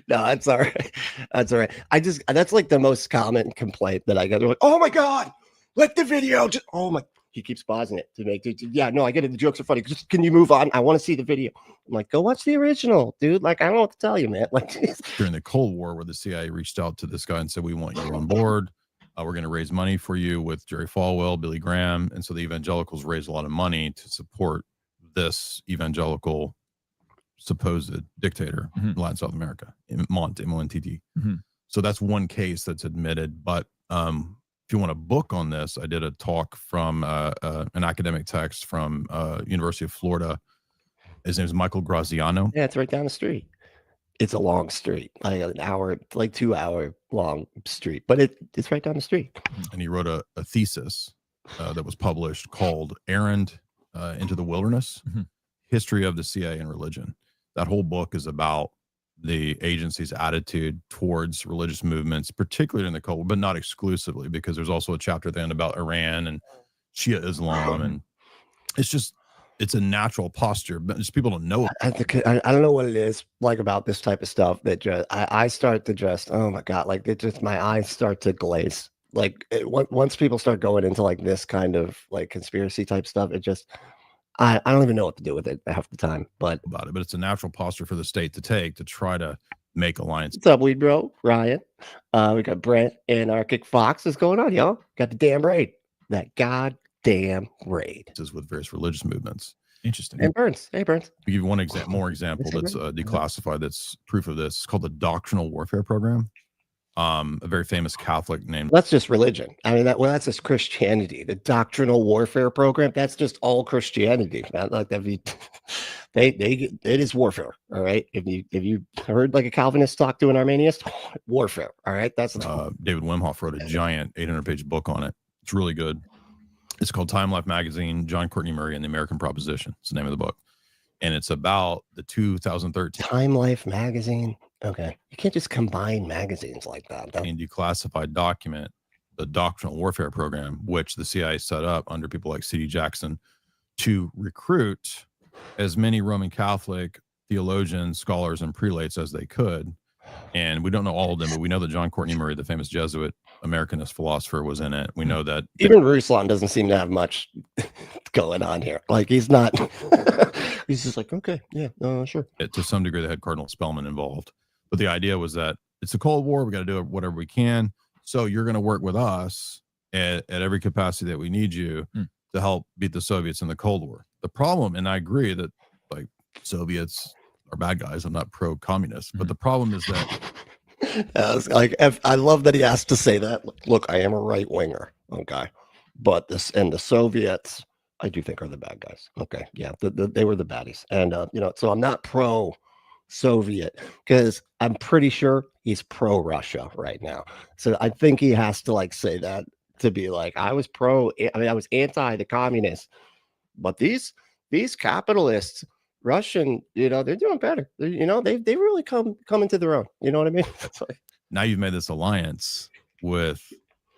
that's all right. That's all right. That's like the most common complaint that I get. They're like, oh my God, let the video just, oh my, he keeps pausing it to make, yeah, no, I get it. The jokes are funny. Just, can you move on? I want to see the video. I'm like, go watch the original, dude. Like, I don't know what to tell you, man. Like,
during the Cold War, where the CIA reached out to this guy and said, we want you on board. We're going to raise money for you with Jerry Falwell, Billy Graham. And so the evangelicals raised a lot of money to support this evangelical supposed dictator in Latin South America, Mont, M-O-N-T-T. So that's one case that's admitted. But if you want a book on this, I did a talk from an academic text from University of Florida. His name is Michael Graziano.
Yeah, it's right down the street. It's a long street, like an hour, like 2 hour long street, but it's right down the street.
And he wrote a thesis that was published called Errand into the Wilderness, History of the CIA and Religion. That whole book is about the agency's attitude towards religious movements, particularly in the Cold War, but not exclusively, because there's also a chapter then about Iran and Shia Islam. And it's a natural posture, but just people don't know it.
I don't know what it is like about this type of stuff that just I start to just, oh my God, like it just, my eyes start to glaze. Like once people start going into like this kind of like conspiracy type stuff, it just, I don't even know what to do with it half the time. But
it's a natural posture for the state to take to try to make alliances.
What's up, Weed Bro? Ryan. We got Brent, Anarchic Fox. What's going on, y'all? Got the damn raid. That goddamn raid.
With various religious movements.
Interesting.
And Burns. Hey, Burns.
We give you one more example that's declassified. That's proof of this. It's called the Doctrinal Warfare Program. A very famous Catholic named.
That's just religion. I mean, that's just Christianity. The Doctrinal Warfare Program. That's just all Christianity. Man. Like it is warfare. All right. If you heard like a Calvinist talk to an Arminianist, warfare. All right. That's
David Wimhoff wrote a giant 800-page book on it. It's really good. It's called Time Life Magazine, John Courtney Murray and the American Proposition. It's the name of the book. And it's about the 2013
Time Life Magazine. Okay. You can't just combine magazines like that.
And declassified document, the Doctrinal Warfare Program, which the CIA set up under people like C.D. Jackson to recruit as many Roman Catholic theologians, scholars, and prelates as they could. And we don't know all of them, but we know that John Courtney Murray, the famous Jesuit Americanist philosopher, was in it. We know that
even Ruslan doesn't seem to have much going on here. Like he's not. He's just like, okay, yeah, sure.
To some degree, they had Cardinal Spellman involved, but the idea was that it's a Cold War. We got to do whatever we can. So you're going to work with us at every capacity that we need you to help beat the Soviets in the Cold War. The problem, and I agree that like Soviets are bad guys. I'm not pro-communist, but the problem is that.
I love that he has to say that. Look, I am a right winger, okay, but the Soviets, I do think, are the bad guys. Okay, yeah, they were the baddies, and so I'm not pro-Soviet because I'm pretty sure he's pro-Russia right now. So I think he has to like say that to be like, I was I was anti the communists, but these capitalists. Russian, they're doing better. They really come into their own. You know what I mean?
Now you've made this alliance with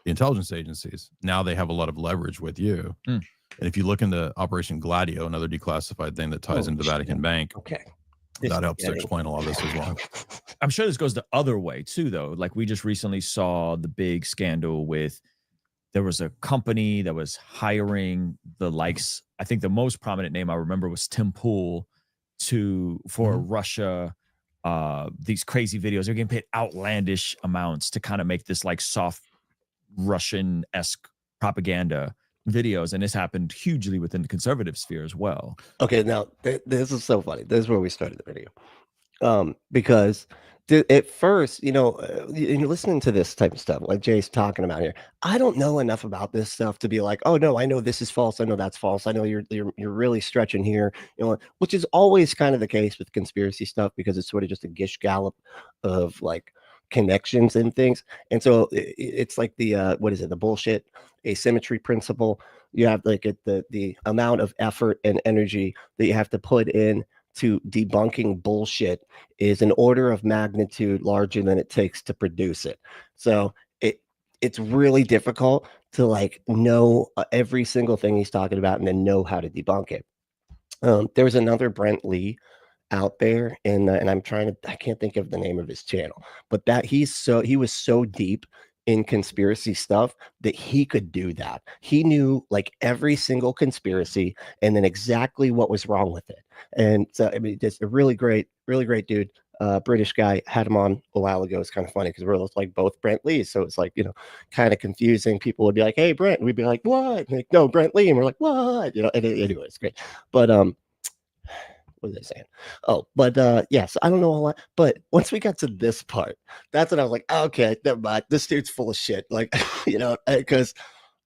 the intelligence agencies. Now they have a lot of leverage with you. And if you look into Operation Gladio, another declassified thing that ties into the Vatican Bank,
Okay.
that helps to explain a lot of this as well.
I'm sure this goes the other way too, though. Like we just recently saw the big scandal with, there was a company that was hiring the likes. I think the most prominent name I remember was Tim Pool for Russia. These crazy videos. They're getting paid outlandish amounts to kind of make this like soft Russian-esque propaganda videos, and this happened hugely within the conservative sphere as well.
Okay, now this is so funny. This is where we started the video, because at first, you're listening to this type of stuff like Jay's talking about here. I don't know enough about this stuff to be like, oh no, I know this is false. I know that's false. I know you're really stretching here, which is always kind of the case with conspiracy stuff, because it's sort of just a gish gallop of like connections and things. And so it's like the what is it, the bullshit asymmetry principle. You have like the amount of effort and energy that you have to put in to debunking bullshit is an order of magnitude larger than it takes to produce it. So it's really difficult to like know every single thing he's talking about and then know how to debunk it. There's another Brent Lee out there, and I can't think of the name of his channel, but he was so deep in conspiracy stuff that he could do that. He knew like every single conspiracy and then exactly what was wrong with it. And so, I mean, just a really great dude. British guy, had him on a while ago. It's kind of funny because we're like both Brent Lees. So it's like, kind of confusing. People would be like, hey, Brent. And we'd be like, what? And like, no, Brent Lee. And we're like, what? Anyway, it's great. But, what was I saying? Oh, but yes, I don't know a lot. But once we got to this part, that's when I was like, okay, never mind. This dude's full of shit. Like, because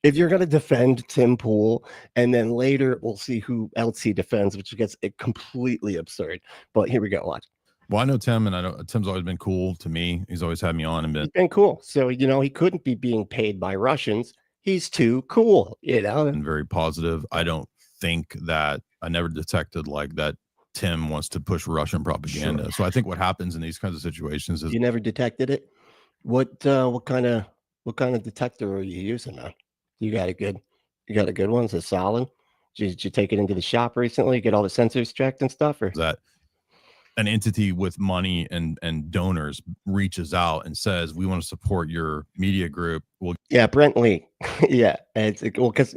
if you're gonna defend Tim Pool, and then later we'll see who else he defends, which gets completely absurd. But here we go. Watch.
Well, I know Tim, and I know Tim's always been cool to me. He's always had me on and
He's been cool. So he couldn't be being paid by Russians. He's too cool,
and very positive. I don't think that I never detected like that Tim wants to push Russian propaganda. Sure. So I think what happens in these kinds of situations is,
you never detected it. What kind of detector are you using now? You got a good one? Is it solid? Did you take it into the shop recently? Get all the sensors checked and stuff, or
that an entity with money and donors reaches out and says, we want to support your media group? Well, yeah,
Brent Lee. Yeah. And because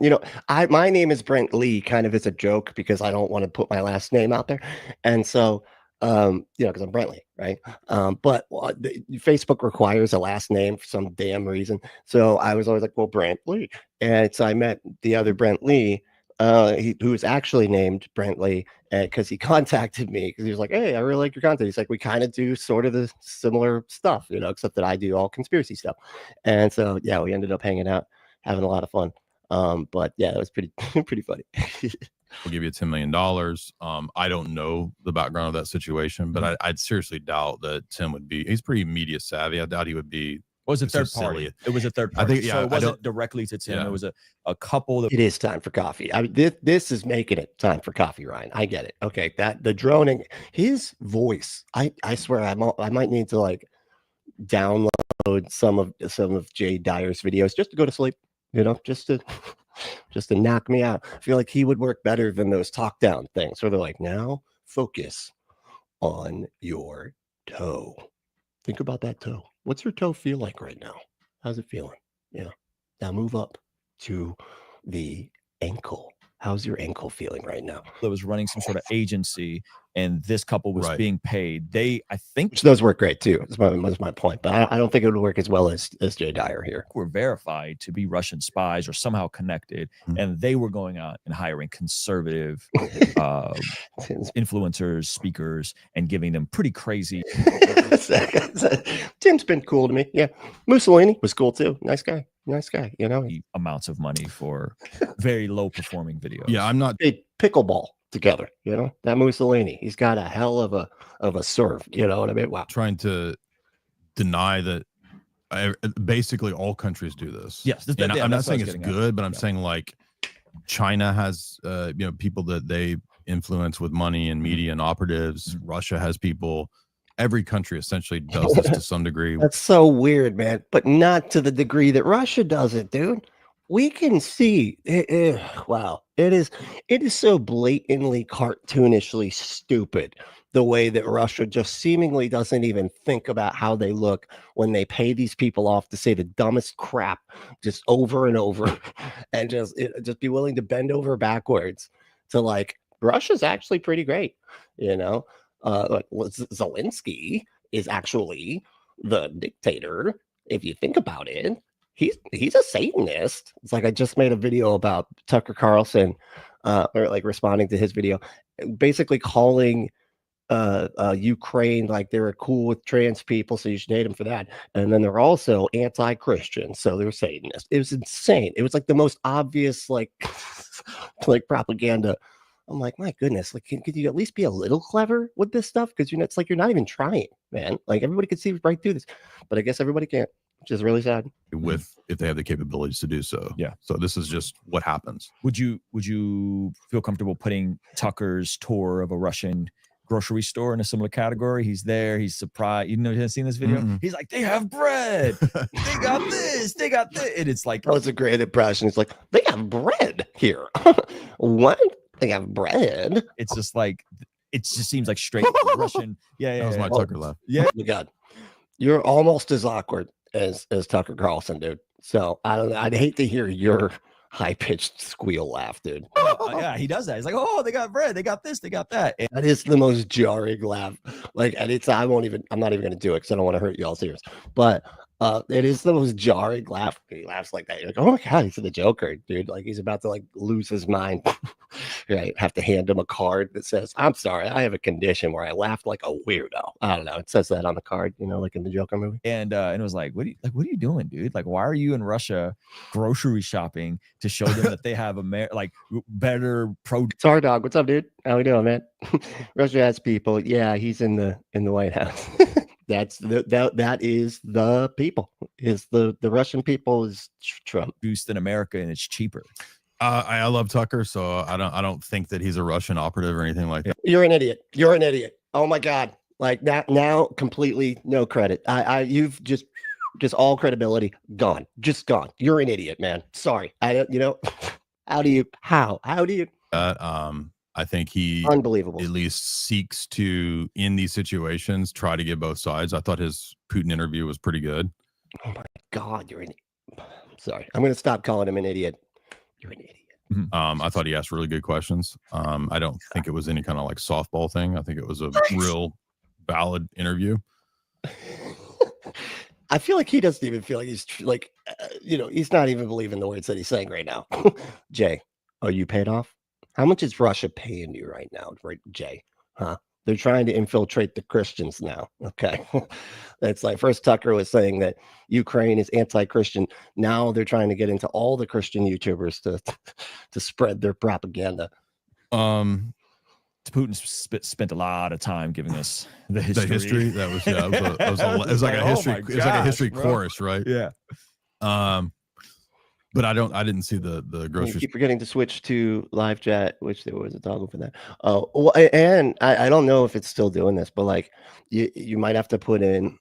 my name is Brent Lee kind of as a joke, because I don't want to put my last name out there. And so because I'm Brent Lee, right? But Facebook requires a last name for some damn reason. So I was always like, well, Brent Lee. And so I met the other Brent Lee, who was actually named Brent Lee, because he contacted me because he was like, hey, I really like your content. He's like, we kind of do sort of the similar stuff, except that I do all conspiracy stuff. And so, yeah, we ended up hanging out, having a lot of fun. But yeah, it was pretty funny.
We'll give you $10 million. I don't know the background of that situation, but I'd seriously doubt that Tim would be. He's pretty media savvy. I doubt he would be.
Was a third party. It was a third party.
I think, yeah,
so it wasn't directly to Tim. Yeah. It was a couple that.
It is time for coffee. I mean, this is making it time for coffee, Ryan. I get it. Okay, the droning, his voice. I swear, I might need to like download some of Jay Dyer's videos just to go to sleep. Just to knock me out. I feel like he would work better than those talk down things where they're like, now focus on your toe. Think about that toe. What's your toe feel like right now? How's it feeling? Yeah. Now move up to the ankle. How's your ankle feeling right now?
That was running some sort of agency, and this couple was being paid. I think
which does work great too. That's my point. But I don't think it would work as well as Jay Dyer here.
Were verified to be Russian spies or somehow connected, and they were going out and hiring conservative influencers, speakers, and giving them pretty crazy.
Tim's been cool to me. Yeah, Mussolini was cool too. Nice guy.
Amounts of money for very low performing videos.
Yeah, I'm not
pickleball together. That Mussolini, he's got a hell of a serve. You know what I mean? Wow.
Trying to deny that basically all countries do this.
Yes,
I'm not saying it's good, but I'm saying like China has people that they influence with money and media and operatives. Russia has people every country essentially does this to some degree.
That's so weird, man. But not to the degree that Russia does it, dude. We can see wow. It is so blatantly cartoonishly stupid the way that Russia just seemingly doesn't even think about how they look when they pay these people off to say the dumbest crap just over and over and just be willing to bend over backwards to like Russia's actually pretty great, you know. Like Zelensky is actually the dictator if you think about it. He's a Satanist. It's like I just made a video about Tucker Carlson, or like responding to his video, basically calling Ukraine like they're cool with trans people, so you should hate them for that. And then they're also anti-Christian, so they're Satanists. It was insane. It was like the most obvious like like propaganda. I'm like, my goodness, like could you at least be a little clever with this stuff? Because it's like you're not even trying, man. Like everybody could see right through this, but I guess everybody can't, which is really sad.
With if they have the capabilities to do so.
Yeah.
So this is just what happens.
Would you feel comfortable putting Tucker's tour of a Russian grocery store in a similar category? He's there, he's surprised. You haven't seen this video? He's like, they have bread, they got this, they got this. And it's like,
that was a great impression. It's like, they have bread here. What? They have bread.
It's just like, it just seems like straight Russian. Yeah,
That was my Tucker laugh.
Yeah.
Oh my God, you're almost as awkward as Tucker Carlson, dude. So I don't know. I'd hate to hear your high-pitched squeal laugh, dude.
Yeah, he does that. He's like, oh, they got bread, they got this, they got that. And
That is the most jarring laugh. Like, and I'm not even gonna do it because I don't want to hurt y'all's ears. But it is the most jarring laugh. He laughs like that. You're like, oh my God, he's the Joker, dude. Like he's about to like lose his mind. Right. Have to hand him a card that says, I'm sorry, I have a condition where I laughed like a weirdo. I don't know. It says that on the card, like in the Joker movie.
and it was like, what are you doing, dude? Like, why are you in Russia grocery shopping to show them that they have like better produce?
Sorry, dog. What's up, dude? How we doing, man? Russia has people. Yeah, he's in the White House. That is the people. Is the Russian people is Trump.
Produced in America and it's cheaper.
I love Tucker, so I don't think that he's a Russian operative or anything like that.
You're an idiot. You're an idiot. Oh my God. Like that now, completely no credit. You've just all credibility gone. Just gone. You're an idiot, man. Sorry. How do you?
I think he
Unbelievable.
at least seeks to, in these situations, try to get both sides. I thought his Putin interview was pretty good.
Oh my God, you're an. Sorry, I'm gonna stop calling him an idiot. You're an idiot.
I thought he asked really good questions. I don't think it was any kind of like softball thing. I think it was a real valid interview.
I feel like he doesn't even feel like he's like, he's not even believing the words that he's saying right now. Jay, are you paid off? How much is Russia paying you right now, right, Jay? Huh? They're trying to infiltrate the Christians now. Okay. That's like first Tucker was saying that Ukraine is anti-Christian. Now they're trying to get into all the Christian YouTubers to spread their propaganda.
Putin spent a lot of time giving us the history.
The history that was it was like a history. It was like a history course, right?
Yeah.
But I didn't see the
You
grocery.
keep forgetting to switch to live chat, which there was a toggle for that. Well, and I don't know if it's still doing this, but like you might have to put in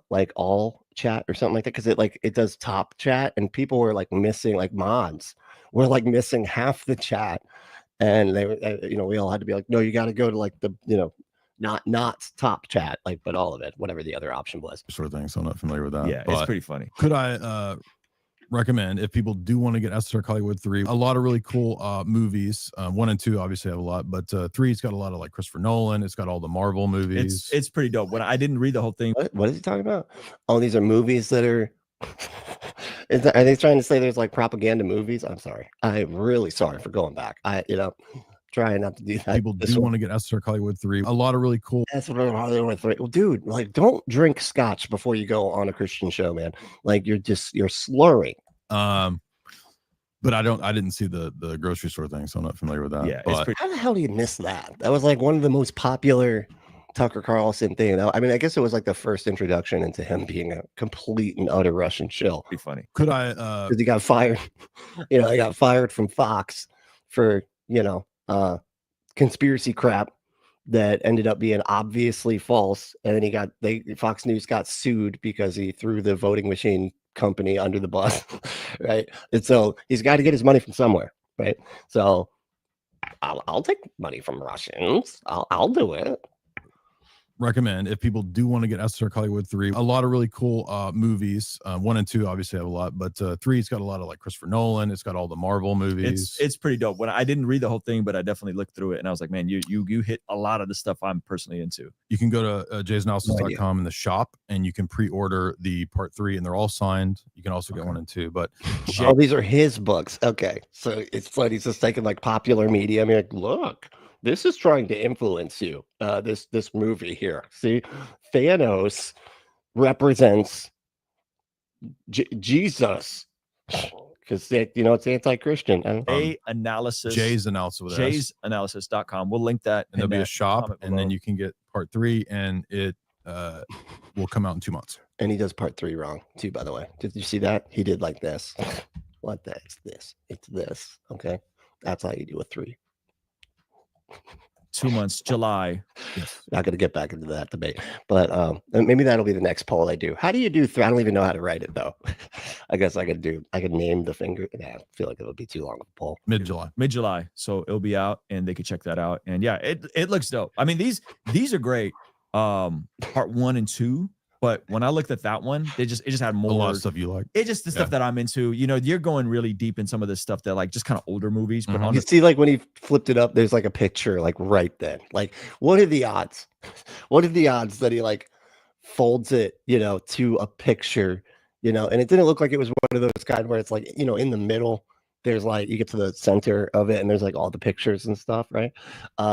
like all chat or something like that, because it does top chat, and people were like missing, like mods were like missing half the chat, and they were we all had to be like, no, you got to go to like the not top chat, like, but all of it, whatever the other option was.
Sort of thing. So I'm not familiar with that.
Yeah,
but
it's pretty funny.
Could I recommend, if people do want to get Esoteric Hollywood 3, a lot of really cool movies. 1 and 2 obviously have a lot, but 3's got a lot of like Christopher Nolan. It's got all the Marvel movies.
It's pretty dope. When I didn't read the whole thing.
What is he talking about? Oh, these are movies that are. Are they trying to say there's like propaganda movies? I'm sorry. I'm really sorry for going back. Trying not to do that.
People do want to get Esoteric Hollywood 3. A lot of really cool.
Esoteric Hollywood 3. Well, dude, like, don't drink scotch before you go on a Christian show, man. Like, you're slurring.
But I didn't see the grocery store thing, so I'm not familiar with that.
Yeah,
but
How the hell do you miss that? That was like one of the most popular Tucker Carlson thing. I mean, I guess it was like the first introduction into him being a complete and utter Russian shill.
Pretty funny.
could I
Because he got fired. He got fired from Fox for conspiracy crap that ended up being obviously false, and then Fox News got sued because he threw the voting machine company under the bus, right? And so he's got to get his money from somewhere, right? So I'll take money from Russians. I'll do it.
Recommend if people do want to get Esoteric Hollywood 3, a lot of really cool movies. 1 and 2 obviously have a lot, but 3's got a lot of like Christopher Nolan. It's got all the Marvel movies.
It's pretty dope. When I didn't read the whole thing, but I definitely looked through it, and I was like, man, you hit a lot of the stuff I'm personally into.
You can go to jaysanalysis.com in the shop, and you can pre-order the part 3, and they're all signed. You can also get 1 and 2, but
these are his books. Okay, so it's like he's just taking like popular media. I mean, like, look, this is trying to influence you. This movie here. See, Thanos represents Jesus, because it's anti-Christian.
Jay's
analysis.com. We'll link that,
and there'll be a shop, and then you can get part 3, and it will come out in 2 months.
And he does part 3 wrong too, by the way. Did you see that? He did like this. What the? It's this. Okay, that's how you do a 3.
2 months, July.
Yes. Not going to get back into that debate, but maybe that'll be the next poll I do. How do you do? I don't even know how to write it though. I guess I could name the finger. I feel like it would be too long of a poll.
Mid-July.
So it'll be out, and they could check that out. And yeah, it looks dope. I mean, these are great. Part 1 and 2. But when I looked at that one, it just had more
a lot of stuff you like.
It just the stuff that I'm into. You're going really deep in some of this stuff that like just kind of older movies. But
you see, like when he flipped it up, there's like a picture like right then. Like, what are the odds? What are the odds that he like folds it, to a picture, and it didn't look like it was one of those kind where it's like, in the middle. There's like, you get to the center of it and there's like all the pictures and stuff, right?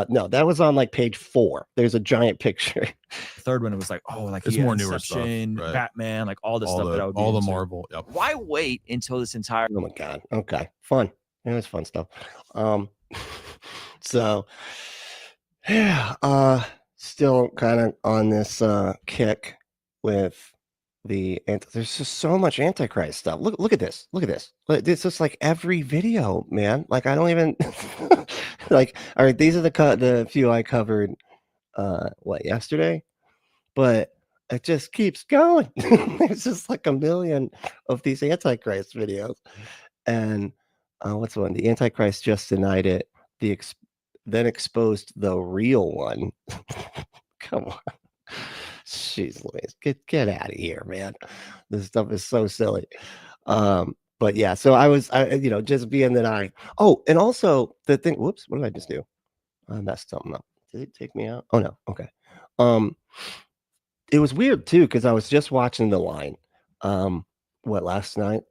No, that was on like page 4. There's a giant picture.
The third one, it was like,
it's more newer stuff, right?
Batman, like all the stuff that I would be
all
into.
the Marvel. Yep.
Why wait until this entire?
Oh my God. Okay, fun. Yeah, it's fun stuff. So yeah, still kind of on this kick with there's just so much Antichrist stuff. Look at this. It's just like every video, man. Like I don't even like. All right, these are the few I covered. Yesterday? But it just keeps going. It's just like a million of these Antichrist videos. And what's the one? The Antichrist just denied it. Then exposed the real one. Come on. Jeez Louise, get out of here, man. This stuff is so silly. But yeah, so I just being that and also the thing, whoops, what did I just do? I messed something up. Did it take me out? Oh no, okay. It was weird too, because I was just watching The Line, last night?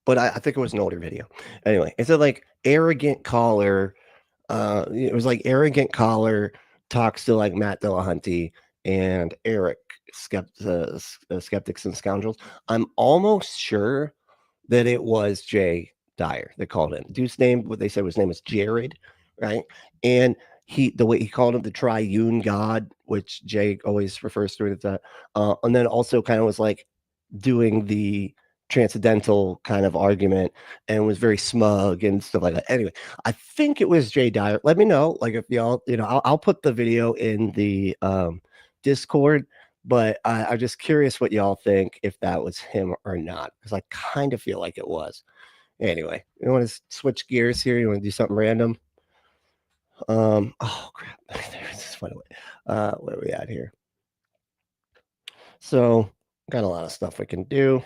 But I think it was an older video. Anyway, it said like arrogant caller, it was like arrogant caller talks to like Matt Dillahunty and Eric, Skeptics and Scoundrels. I'm almost sure that it was Jay Dyer that called in. Dude's name, what they said his name was Jared, right? And the way he called him the triune God, which Jay always refers to it as that. And then also kind of was like doing the transcendental kind of argument and was very smug and stuff like that. Anyway, I think it was Jay Dyer. Let me know, like if y'all, I'll put the video in the Discord, but I'm just curious what y'all think, if that was him or not, because I kind of feel like it was. Anyway, you want to switch gears here? You want to do something random? Oh crap. What are we at here? So got a lot of stuff we can do.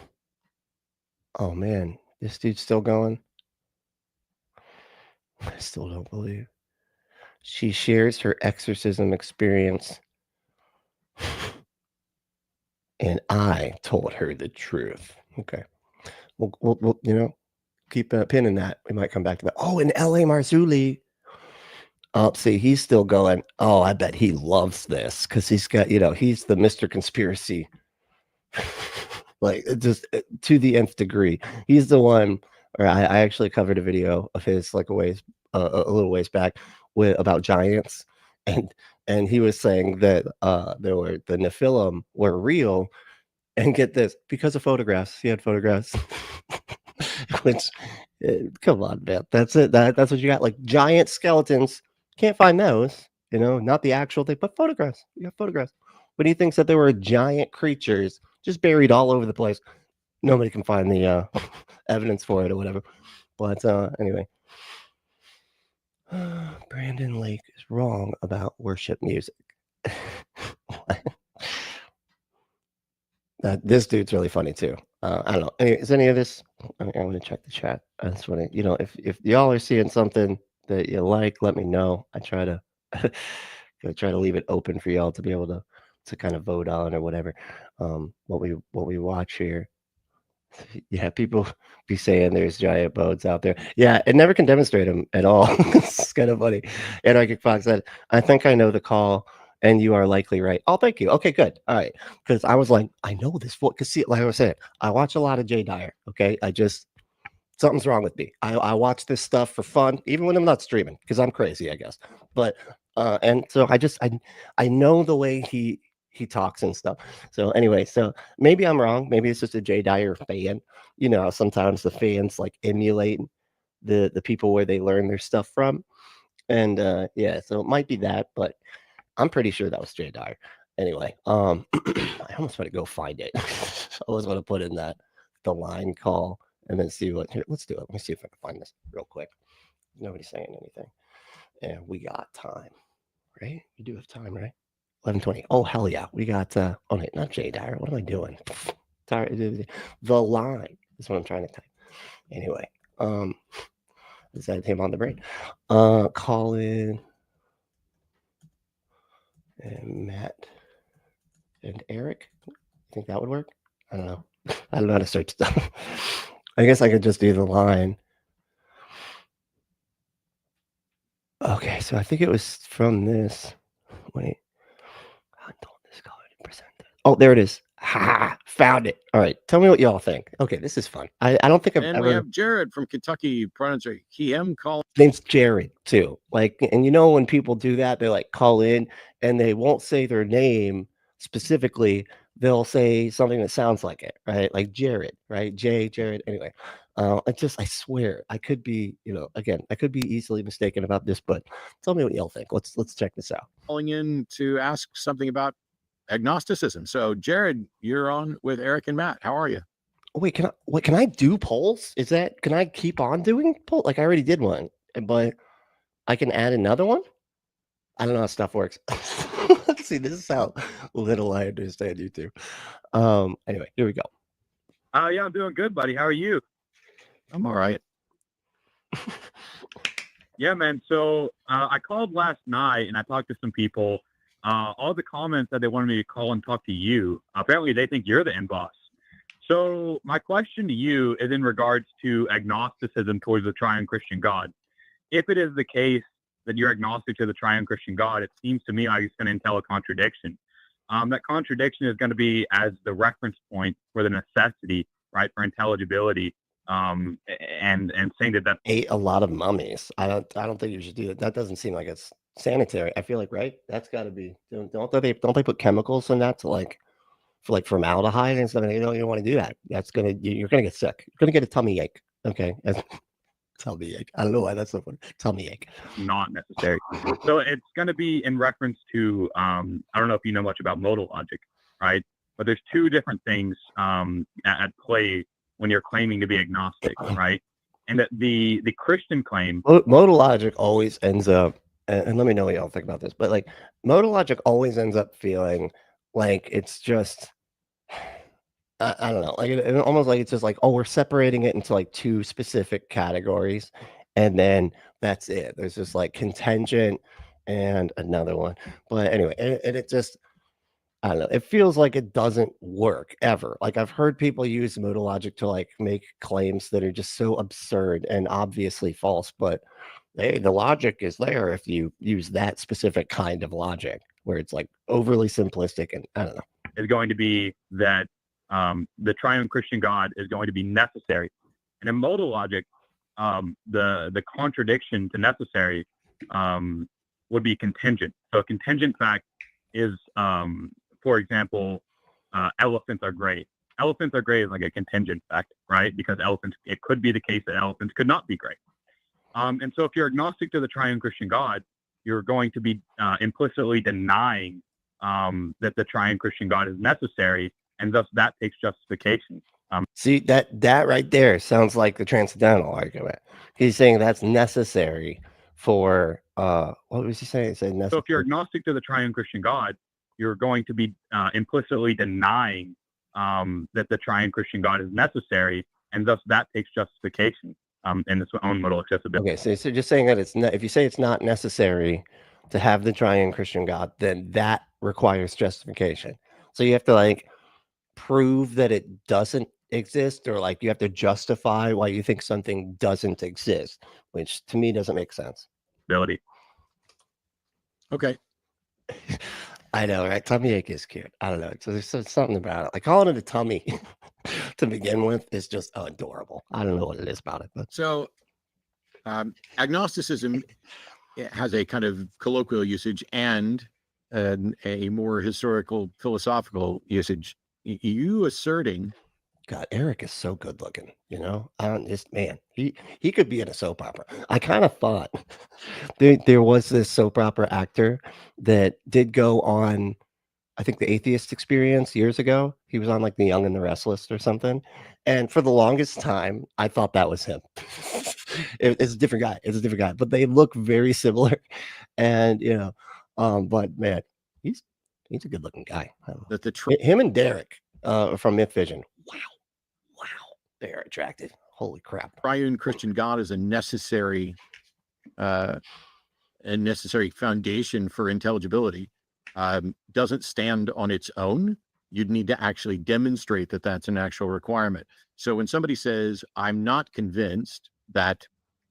Oh man, this dude's still going. I still don't believe. She shares her exorcism experience, and I told her the truth. Okay, we'll keep pinning that. We might come back to that. Oh, and L.A. Marzulli. Oh, see, he's still going. Oh, I bet he loves this because he's got, he's the Mr. Conspiracy, like just to the nth degree. He's the one. Or I actually covered a video of his like a little ways back about giants, and he was saying that the Nephilim were real, and get this, because of photographs. He had photographs. Which, come on, man, that's it. That's what you got. Like giant skeletons. Can't find those. you know, not the actual thing, but photographs. You have photographs. But he thinks that there were giant creatures just buried all over the place. Nobody can find the evidence for it or whatever. But anyway, Brandon Lake is wrong about worship music. This dude's really funny too. I don't know. Anyway, is any of this? I'm going to check the chat. That's what you know. If y'all are seeing something that you like, let me know. I try to try to leave it open for y'all to be able to kind of vote on or whatever. What we watch here. Yeah, people be saying there's giant boats out there. Yeah, it never can demonstrate them at all. It's kind of funny. Anarchic Fox said, I think I know the call, and you are likely right. Oh, thank you. Okay, good. All right. Because I was like, I know this. Because see, like I was saying, I watch a lot of Jay Dyer. Okay. Something's wrong with me. I watch this stuff for fun, even when I'm not streaming, because I'm crazy, I guess. But and so I know the way he talks and stuff. So anyway, so maybe I'm wrong. Maybe it's just a Jay Dyer fan. You know, sometimes the fans like emulate the people where they learn their stuff from. And yeah, so it might be that, but I'm pretty sure that was Jay Dyer. Anyway, I almost want to go find it. I always want to put in the line call and then see what. Here, let's do it. Let me see if I can find this real quick. Nobody's saying anything, and we got time, right? You do have time, right? 11:20. Oh hell yeah, we got. Oh wait, not Jay Dyer. What am I doing? Sorry, the line is what I'm trying to type. Anyway, is that him on the brain? Colin and Matt and Eric. I think that would work. I don't know. I don't know how to search stuff. I guess I could just do the line. Okay, so I think it was from this. Wait. Oh, there it is. Ha! Found it. All right. Tell me what y'all think. Okay, this is fun. I don't think I've
and
ever.
we have Jared from Kentucky. Pronunciation call.
Name's Jared too. Like, and you know when people do that, they like call in and they won't say their name specifically. They'll say something that sounds like it, right? Like Jared, right? Jared. Anyway, I swear I could be, you know, again, I could be easily mistaken about this, but tell me what y'all think. Let's check this out.
Calling in to ask something about agnosticism. So Jared, you're on with Eric and Matt. How are you?
Oh, wait, can I do polls? Can I keep on doing polls? Like I already did one, but I can add another one? I don't know how stuff works. See, this is how little I understand YouTube. Anyway, here we go.
Yeah, I'm doing good, buddy. How are you?
I'm all right.
Yeah, man. So I called last night and I talked to some people. All the comments that they wanted me to call and talk to you, apparently they think you're the end boss. So my question to you is in regards to agnosticism towards the triune Christian God. If it is the case that you're agnostic to the triune Christian God, it seems to me like it's going to entail a contradiction. That contradiction is going to be as the reference point for the necessity, right, for intelligibility, and saying that
ate a lot of mummies. I don't think you should do that. That doesn't seem like it's sanitary. I feel like, right? That's got to be. Don't they put chemicals in that to like for like formaldehyde and stuff? You don't want to do that. You're gonna get sick. You're gonna get a tummy ache. Okay. Tummy ache. I don't know why that's so funny. Tummy ache.
Not necessary. So it's going to be in reference to, I don't know if you know much about modal logic, right? But there's two different things at play when you're claiming to be agnostic, right? And that the Christian claim.
Modal logic always ends up, and let me know what y'all think about this, but like modal logic always ends up feeling like it's just, I don't know, like it almost like it's just like, oh, we're separating it into like two specific categories, and then that's it. There's just like contingent and another one. But anyway, and it just, I don't know, it feels like it doesn't work ever. Like I've heard people use modal logic to like make claims that are just so absurd and obviously false, but hey, the logic is there if you use that specific kind of logic where it's like overly simplistic, and I don't know.
Is going to be that the triune Christian God is going to be necessary. And in modal logic, the contradiction to necessary would be contingent. So a contingent fact is, for example, elephants are gray. Elephants are gray is like a contingent fact, right? Because elephants, it could be the case that elephants could not be gray. And so if you're agnostic to the triune Christian God, you're going to be implicitly denying that the triune Christian God is necessary, and thus that takes justification.
See, that right there sounds like the transcendental argument. He's saying that's necessary for what was he saying? He said
So if you're agnostic to the triune Christian God, you're going to be implicitly denying that the triune Christian God is necessary, and thus that takes justification in its own modal accessibility.
Okay, so just saying that if you say it's not necessary to have the triune Christian God, then that requires justification. So you have to like prove that it doesn't exist, or like you have to justify why you think something doesn't exist, which to me doesn't make sense.
Okay.
I know, right? Tummy ache is cute. I don't know. So there's something about it. Like calling it a tummy to begin with is just adorable. I don't know what it is about it, but
So agnosticism has a kind of colloquial usage and a more historical philosophical usage. You asserting,
God, Eric is so good looking, you know. I don't just man, he could be in a soap opera. I kind of thought there was this soap opera actor that did go on, I think, the Atheist Experience years ago. He was on like The Young and the Restless or something. And for the longest time, I thought that was him. It's a different guy. It's a different guy, but they look very similar. And you know, but man, he's a good looking guy.
that the
Him and Derek from Myth Vision. Wow, they are attractive. Holy crap!
triune Christian God is a necessary foundation for intelligibility. Doesn't stand on its own. You'd need to actually demonstrate that that's an actual requirement. So when somebody says, I'm not convinced that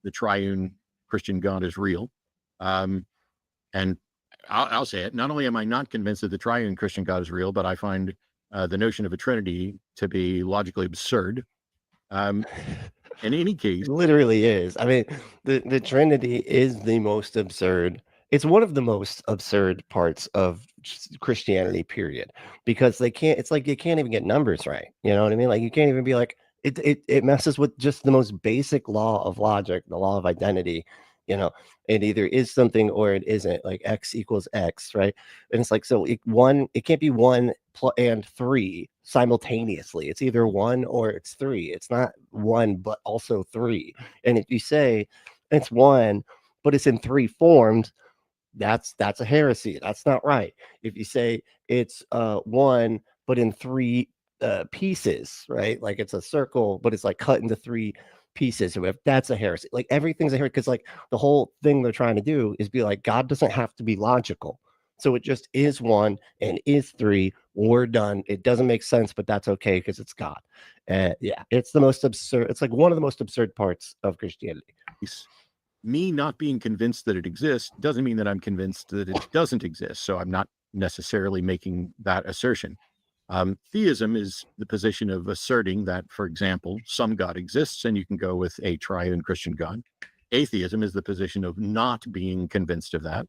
the triune Christian God is real, and I'll say it, not only am I not convinced that the triune Christian God is real, but I find the notion of a Trinity to be logically absurd. In any case,
It literally is. I mean, the Trinity is the most absurd. It's one of the most absurd parts of Christianity, period, because they can't. It's like you can't even get numbers right. You know what I mean? Like you can't even be like it messes with just the most basic law of logic, the law of identity. You know, it either is something or it isn't. Like X equals X, right? And it's like so it can't be 1 and 3 simultaneously. It's either 1 or it's 3. It's not 1 but also 3. And if you say it's 1 but it's in 3 forms, that's a heresy. That's not right. If you say it's 1 but in 3 pieces, right? Like it's a circle but it's like cut into 3 pieces, or if that's a heresy. Like everything's a heresy, because like the whole thing they're trying to do is be like, God doesn't have to be logical. So it just is 1 and is 3. We're done. It doesn't make sense, but that's okay because it's God. Yeah, it's the most absurd. It's like one of the most absurd parts of Christianity.
me not being convinced that it exists doesn't mean that I'm convinced that it doesn't exist. So I'm not necessarily making that assertion. Theism is the position of asserting that, for example, some God exists and you can go with a triune Christian God. Atheism is the position of not being convinced of that.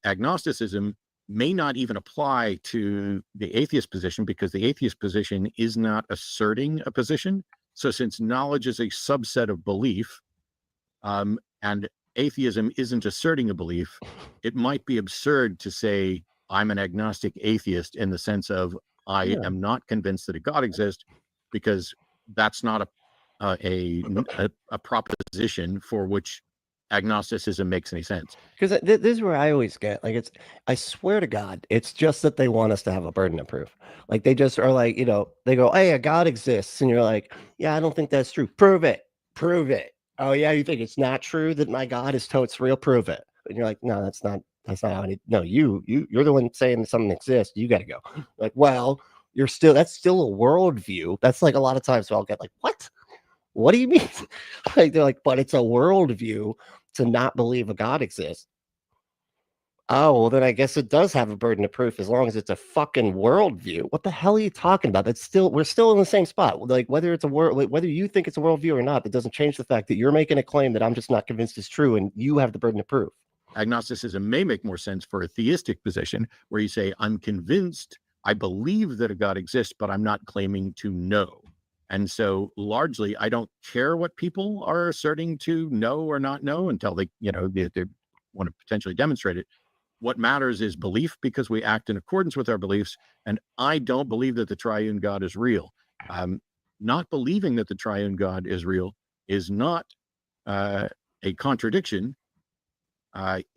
Agnosticism may not even apply to the atheist position because the atheist position is not asserting a position. So since knowledge is a subset of belief, and atheism isn't asserting a belief, it might be absurd to say I'm an agnostic atheist in the sense of I am not convinced that a God exists, because that's not a proposition for which agnosticism makes any sense.
Because this is where I always get like, I swear to God, it's just that they want us to have a burden of proof. Like they just are like, they go, hey, a God exists, and you're like, yeah, I don't think that's true. Prove it. Oh yeah, you think it's not true that my God is totes real? Prove it. And you're like, no, that's not how I need. No, you're the one saying that something exists. You got to go. Like, well, that's still a worldview. That's like a lot of times I'll get like, what do you mean? Like they're like, but it's a worldview to not believe a God exists. Oh, well, then I guess it does have a burden of proof as long as it's a fucking worldview. What the hell are you talking about? We're still in the same spot. Like whether it's whether you think it's a worldview or not, that doesn't change the fact that you're making a claim that I'm just not convinced is true, and you have the burden of proof.
Agnosticism may make more sense for a theistic position where you say, I'm convinced, I believe that a God exists, but I'm not claiming to know. And so largely, I don't care what people are asserting to know or not know until they, want to potentially demonstrate it. What matters is belief, because we act in accordance with our beliefs. And I don't believe that the triune God is real. Not believing that the triune God is real is not a contradiction,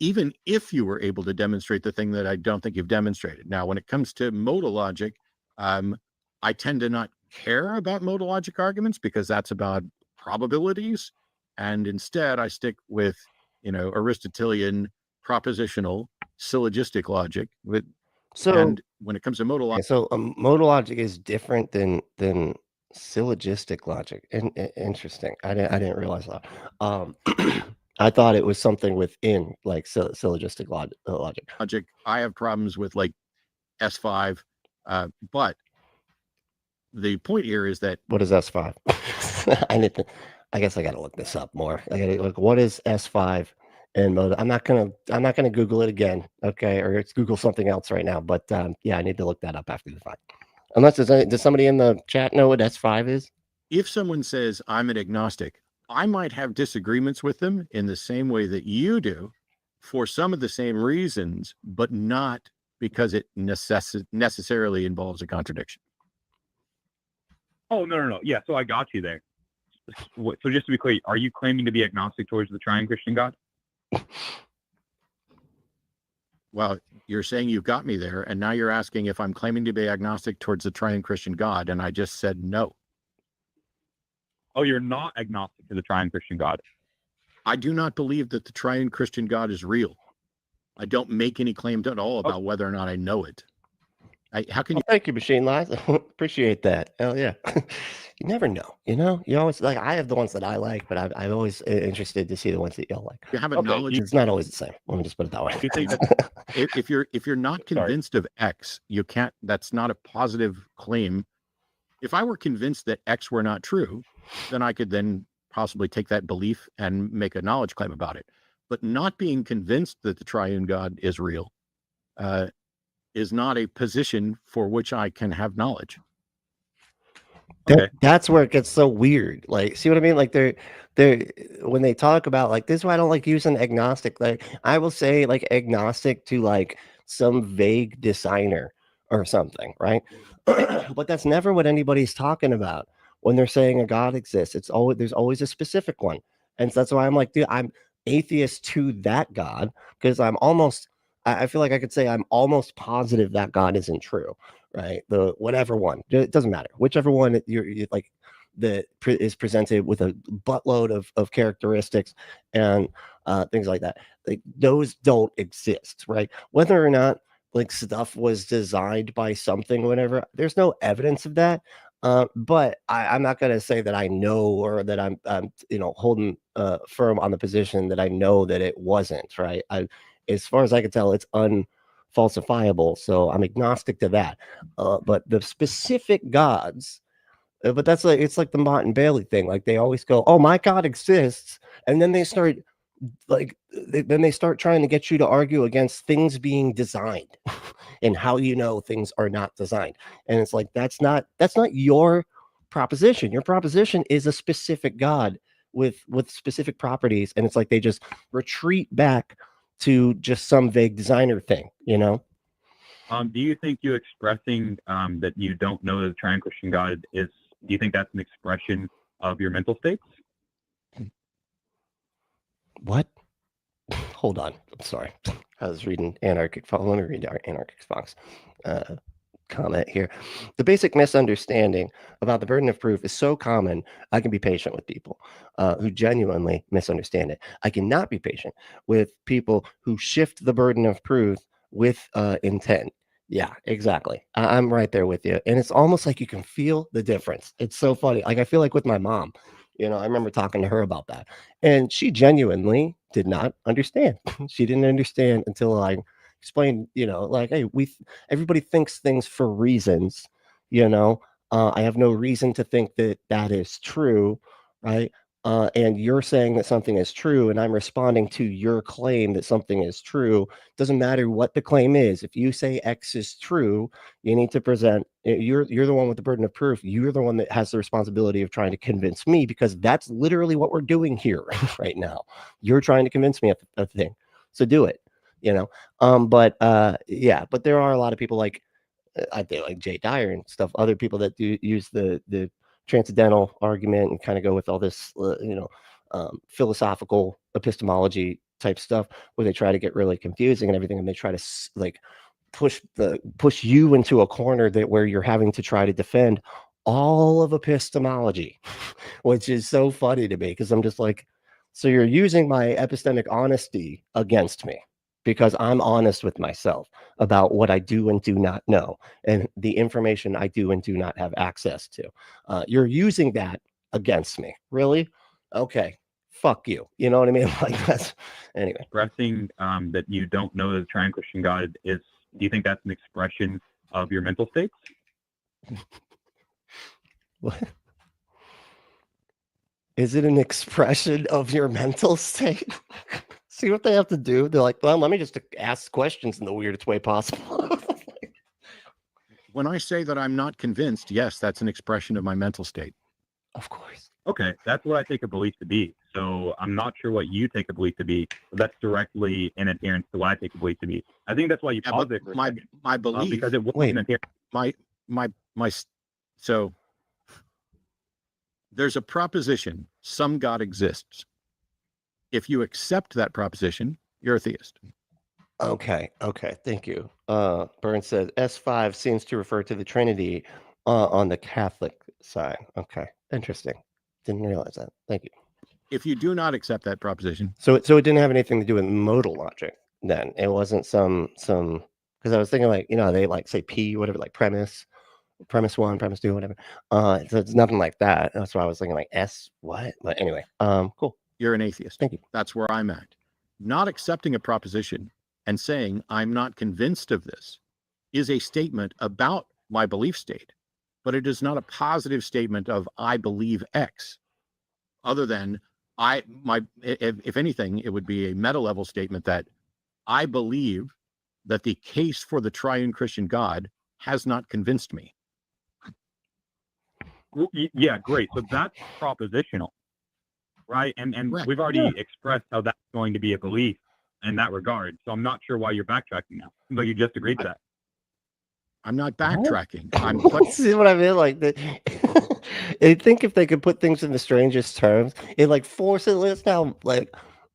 even if you were able to demonstrate the thing that I don't think you've demonstrated. Now, when it comes to modal logic, I tend to not care about modal logic arguments because that's about probabilities. And instead, I stick with, Aristotelian propositional syllogistic logic. And when it comes to modal logic,
modal logic is different than syllogistic logic. Interesting. I didn't realize that. I thought it was something within like syllogistic logic.
I have problems with like S5, but the point here is that
what is S5? I guess I got to look this up more. I got to look. What is S5 and modal? I'm not gonna Google it again. Okay, or it's Google something else right now. But yeah, I need to look that up after the fact. Unless does somebody in the chat know what S5 is?
If someone says I'm an agnostic, I might have disagreements with them in the same way that you do, for some of the same reasons, but not because it necessarily involves a contradiction.
Oh, no. Yeah, so I got you there. So just to be clear, are you claiming to be agnostic towards the triune Christian God?
Well, you're saying you got me there, and now you're asking if I'm claiming to be agnostic towards the triune Christian God, and I just said no.
Oh, you're not agnostic to the triune Christian God?
I do not believe that the triune Christian God is real. I don't make any claims at all about whether or not I know it. How can you?
Thank you, Machine Lies. Appreciate that. Hell yeah. You never know. You always like. I have the ones that I like, but I'm always interested to see the ones that y'all like.
You have a knowledge.
It's not always the same. Let me just put it that way.
You think that if you're not convinced of X, you can't. That's not a positive claim. If I were convinced that X were not true, then I could then possibly take that belief and make a knowledge claim about it. But not being convinced that the triune God is real is not a position for which I can have knowledge.
That's where it gets so weird. Like, see what I mean? Like they're when they talk about like, this is why I don't like using agnostic. Like I will say like agnostic to like some vague designer or something, right? But that's never what anybody's talking about when they're saying a God exists. There's always a specific one. And so that's why I'm like, dude, I'm atheist to that God, because I feel like I could say I'm almost positive that God isn't true, right? The whatever one, it doesn't matter, whichever one you're like that is presented with a buttload of characteristics and things like that. Like those don't exist, right? Whether or not like stuff was designed by something, whatever, there's no evidence of that. But I'm not going to say that I know, or that I'm holding firm on the position that I know that it wasn't, right? As far as I can tell, it's unfalsifiable. So I'm agnostic to that. But the specific gods, but that's like, it's like the Mott and Bailey thing. Like they always go, oh, my God exists. And then they start trying to get you to argue against things being designed and how things are not designed. And it's like, that's not your proposition. Your proposition is a specific God with specific properties. And it's like they just retreat back to just some vague designer thing, Do
you think you expressing that you don't know the triune Christian God do you think that's an expression of your mental states?
What? Hold on. I'm sorry. I was reading Anarchic Fox. Let me read our Anarchic Fox comment here. The basic misunderstanding about the burden of proof is so common, I can be patient with people who genuinely misunderstand it. I cannot be patient with people who shift the burden of proof with intent. Yeah, exactly. I'm right there with you. And it's almost like you can feel the difference. It's so funny. Like I feel like with my mom, I remember talking to her about that, and she genuinely did not understand. She didn't understand until I explained, like, hey, everybody thinks things for reasons, I have no reason to think that is true, right? And you're saying that something is true, and I'm responding to your claim that something is true. Doesn't matter what the claim is. If you say X is true, you need to present. You're the one with the burden of proof. You're the one that has the responsibility of trying to convince me, because that's literally what we're doing here right now. You're trying to convince me of the thing. So do it, you know. But there are a lot of people like I think like Jay Dyer and stuff, other people that do use the transcendental argument and kind of go with all this, philosophical epistemology type stuff where they try to get really confusing and everything, and they try to like push you into a corner that where you're having to try to defend all of epistemology, which is so funny to me because I'm just like, so you're using my epistemic honesty against me because I'm honest with myself about what I do and do not know and the information I do and do not have access to. You're using that against me. Really? Okay. Fuck you. You know what I mean? Like that's anyway.
Expressing that you don't know the Triune Christian God is, do you think that's an expression of your mental states?
What? Is it an expression of your mental state? See what they have to do? They're like, well, let me just ask questions in the weirdest way possible.
When I say that I'm not convinced, yes, that's an expression of my mental state.
Of course.
Okay, that's what I take a belief to be. So I'm not sure what you take a belief to be, but that's directly in adherence to what I take a belief to be. I think that's why you paused it for a second,
my belief
because it wasn't adherent.
So there's a proposition, some God exists. If you accept that proposition, you're a theist.
Okay. Thank you. Burns says S5 seems to refer to the Trinity on the Catholic side. Okay. Interesting. Didn't realize that. Thank you.
If you do not accept that proposition,
So it didn't have anything to do with modal logic then. It wasn't some because I was thinking like, they like say P, whatever, like premise one, premise two, whatever. So it's nothing like that. That's why I was thinking like S what? But anyway, cool.
you're an atheist.
Thank you.
That's where I'm at. Not accepting a proposition and saying I'm not convinced of this is a statement about my belief state, but it is not a positive statement of I believe X. Other than if anything, it would be a meta level statement that I believe that the case for the triune Christian God has not convinced me.
Yeah, great. So that's propositional, right? And
Correct.
we've already expressed how that's going to be a belief in that regard. So I'm not sure why you're backtracking now, but you just agreed to that.
I'm not backtracking. I'm
See what I mean? Like I think if they could put things in the strangest terms, it like forces. Let's now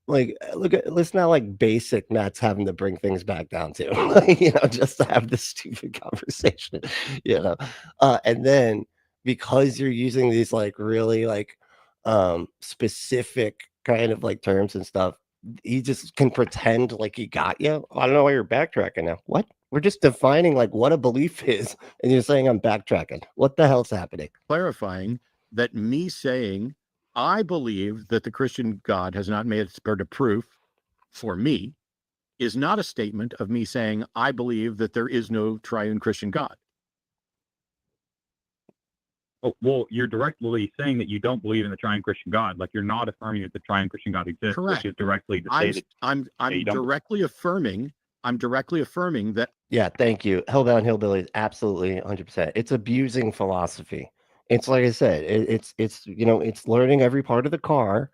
let's now like basic Matt's having to bring things back down to, just to have this stupid conversation, and then because you're using these like really like specific kind of like terms and stuff, he just can pretend like he got you. I don't know why you're backtracking now. What? We're just defining like what a belief is, and you're saying I'm backtracking. What the hell's happening?
clarifying that me saying I believe that the Christian God has not made its burden of proof for me is not a statement of me saying I believe that there is no triune Christian God.
Oh, well, you're directly saying that you don't believe in the triune Christian God. Like you're not affirming that the triune Christian God exists,
Correct.
which is directly to say that
I'm
you don't.
directly affirming. I'm directly affirming that.
Yeah, thank you. Hellbound Hillbillies, absolutely 100%. It's abusing philosophy. It's like I said, it's learning every part of the car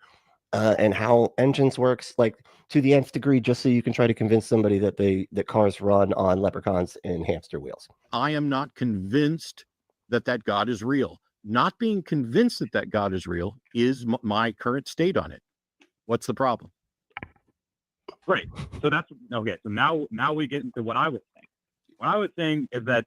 and how engines works like to the nth degree, just so you can try to convince somebody that cars run on leprechauns and hamster wheels.
I am not convinced that that God is real. Not being convinced that that God is real is my current state on it. What's the problem?
Right. So that's okay. So now we get into what I was saying. What I was saying is that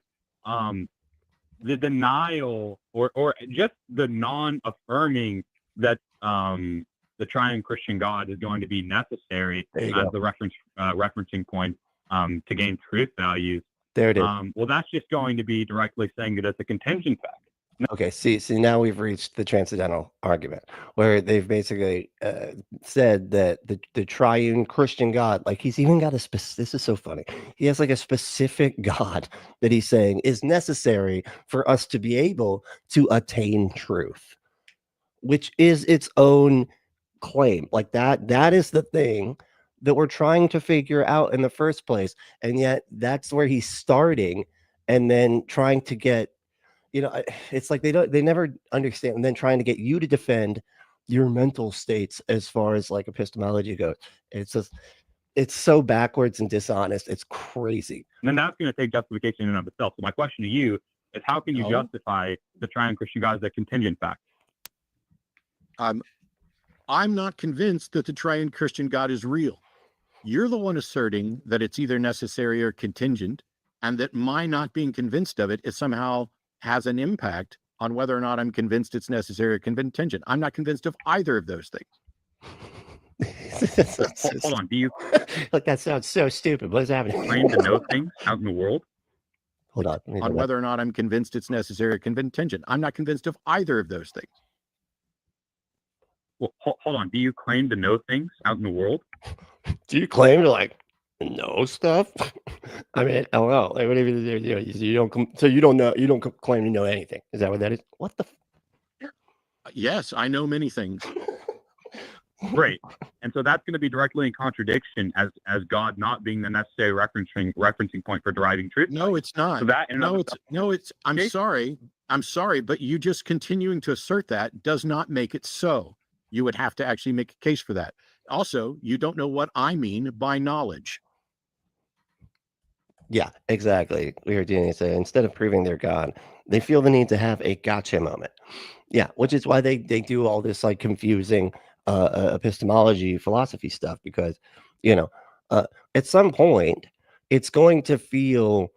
the denial or just the non-affirming that the triune Christian God is going to be necessary as the referencing point to gain truth values.
There it is.
Well, that's just going to be directly saying that it's a contingent fact.
Okay, see, now we've reached the transcendental argument where they've basically said that the triune Christian God, like he's even got this is so funny. He has like a specific God that he's saying is necessary for us to be able to attain truth, which is its own claim. Like that is the thing that we're trying to figure out in the first place. And yet that's where he's starting and then trying to get, it's like they never understand, and then trying to get you to defend your mental states as far as like epistemology goes. It's just it's so backwards and dishonest. It's crazy.
And then that's going to take justification in and of itself. So my question to you is, how can you
No.
justify the triune Christian God as a contingent fact?
I'm not convinced that the triune Christian God is real. You're the one asserting that it's either necessary or contingent, and that my not being convinced of it is somehow has an impact on whether or not I'm convinced it's necessary or contingent. I'm not convinced of either of those things.
Hold on. Do you
Look, that sounds so stupid. What is happening?
claim to know things out in the world?
Hold on. let me go
On
back.
whether or not I'm convinced it's necessary or contingent. I'm not convinced of either of those things.
Well, hold on. Do you claim to know things out in the world?
Do you claim to like know stuff? I mean, I don't know. Like, what even you don't so you don't know, you don't claim to know anything. Is that what that is? What the?
Yes, I know many things.
Right. And so that's going to be directly in contradiction as God not being the necessary referencing point for deriving truth.
No, it's not.
So that in and of itself-
I'm
Okay.
sorry. I'm sorry, but you just continuing to assert that does not make it so. You would have to actually make a case for that. Also, you don't know what I mean by knowledge.
Yeah, exactly. We were doing it. Instead of proving they're God, they feel the need to have a gotcha moment. Yeah, which is why they do all this like confusing epistemology philosophy stuff, because at some point it's going to feel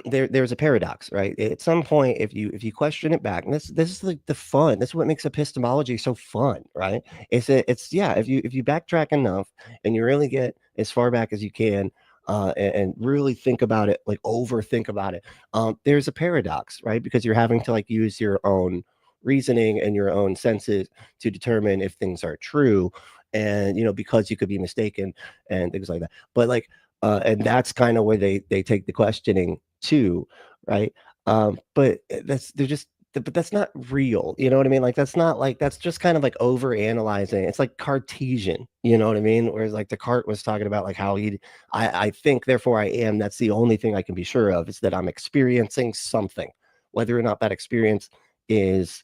there's a paradox, right? At some point, if you question it back, and this is like the fun. This is what makes epistemology so fun, right? If you backtrack enough and you really get as far back as you can, and really think about it, like overthink about it, there's a paradox, right? Because you're having to like use your own reasoning and your own senses to determine if things are true, and because you could be mistaken and things like that. But like and that's kind of where they take the questioning too, right? But that's not real, you know what I mean? Like that's just kind of like over analyzing. It's like Cartesian, you know what I mean? Whereas like Descartes was talking about like how I think, therefore I am. That's the only thing I can be sure of, is that I'm experiencing something, whether or not that experience is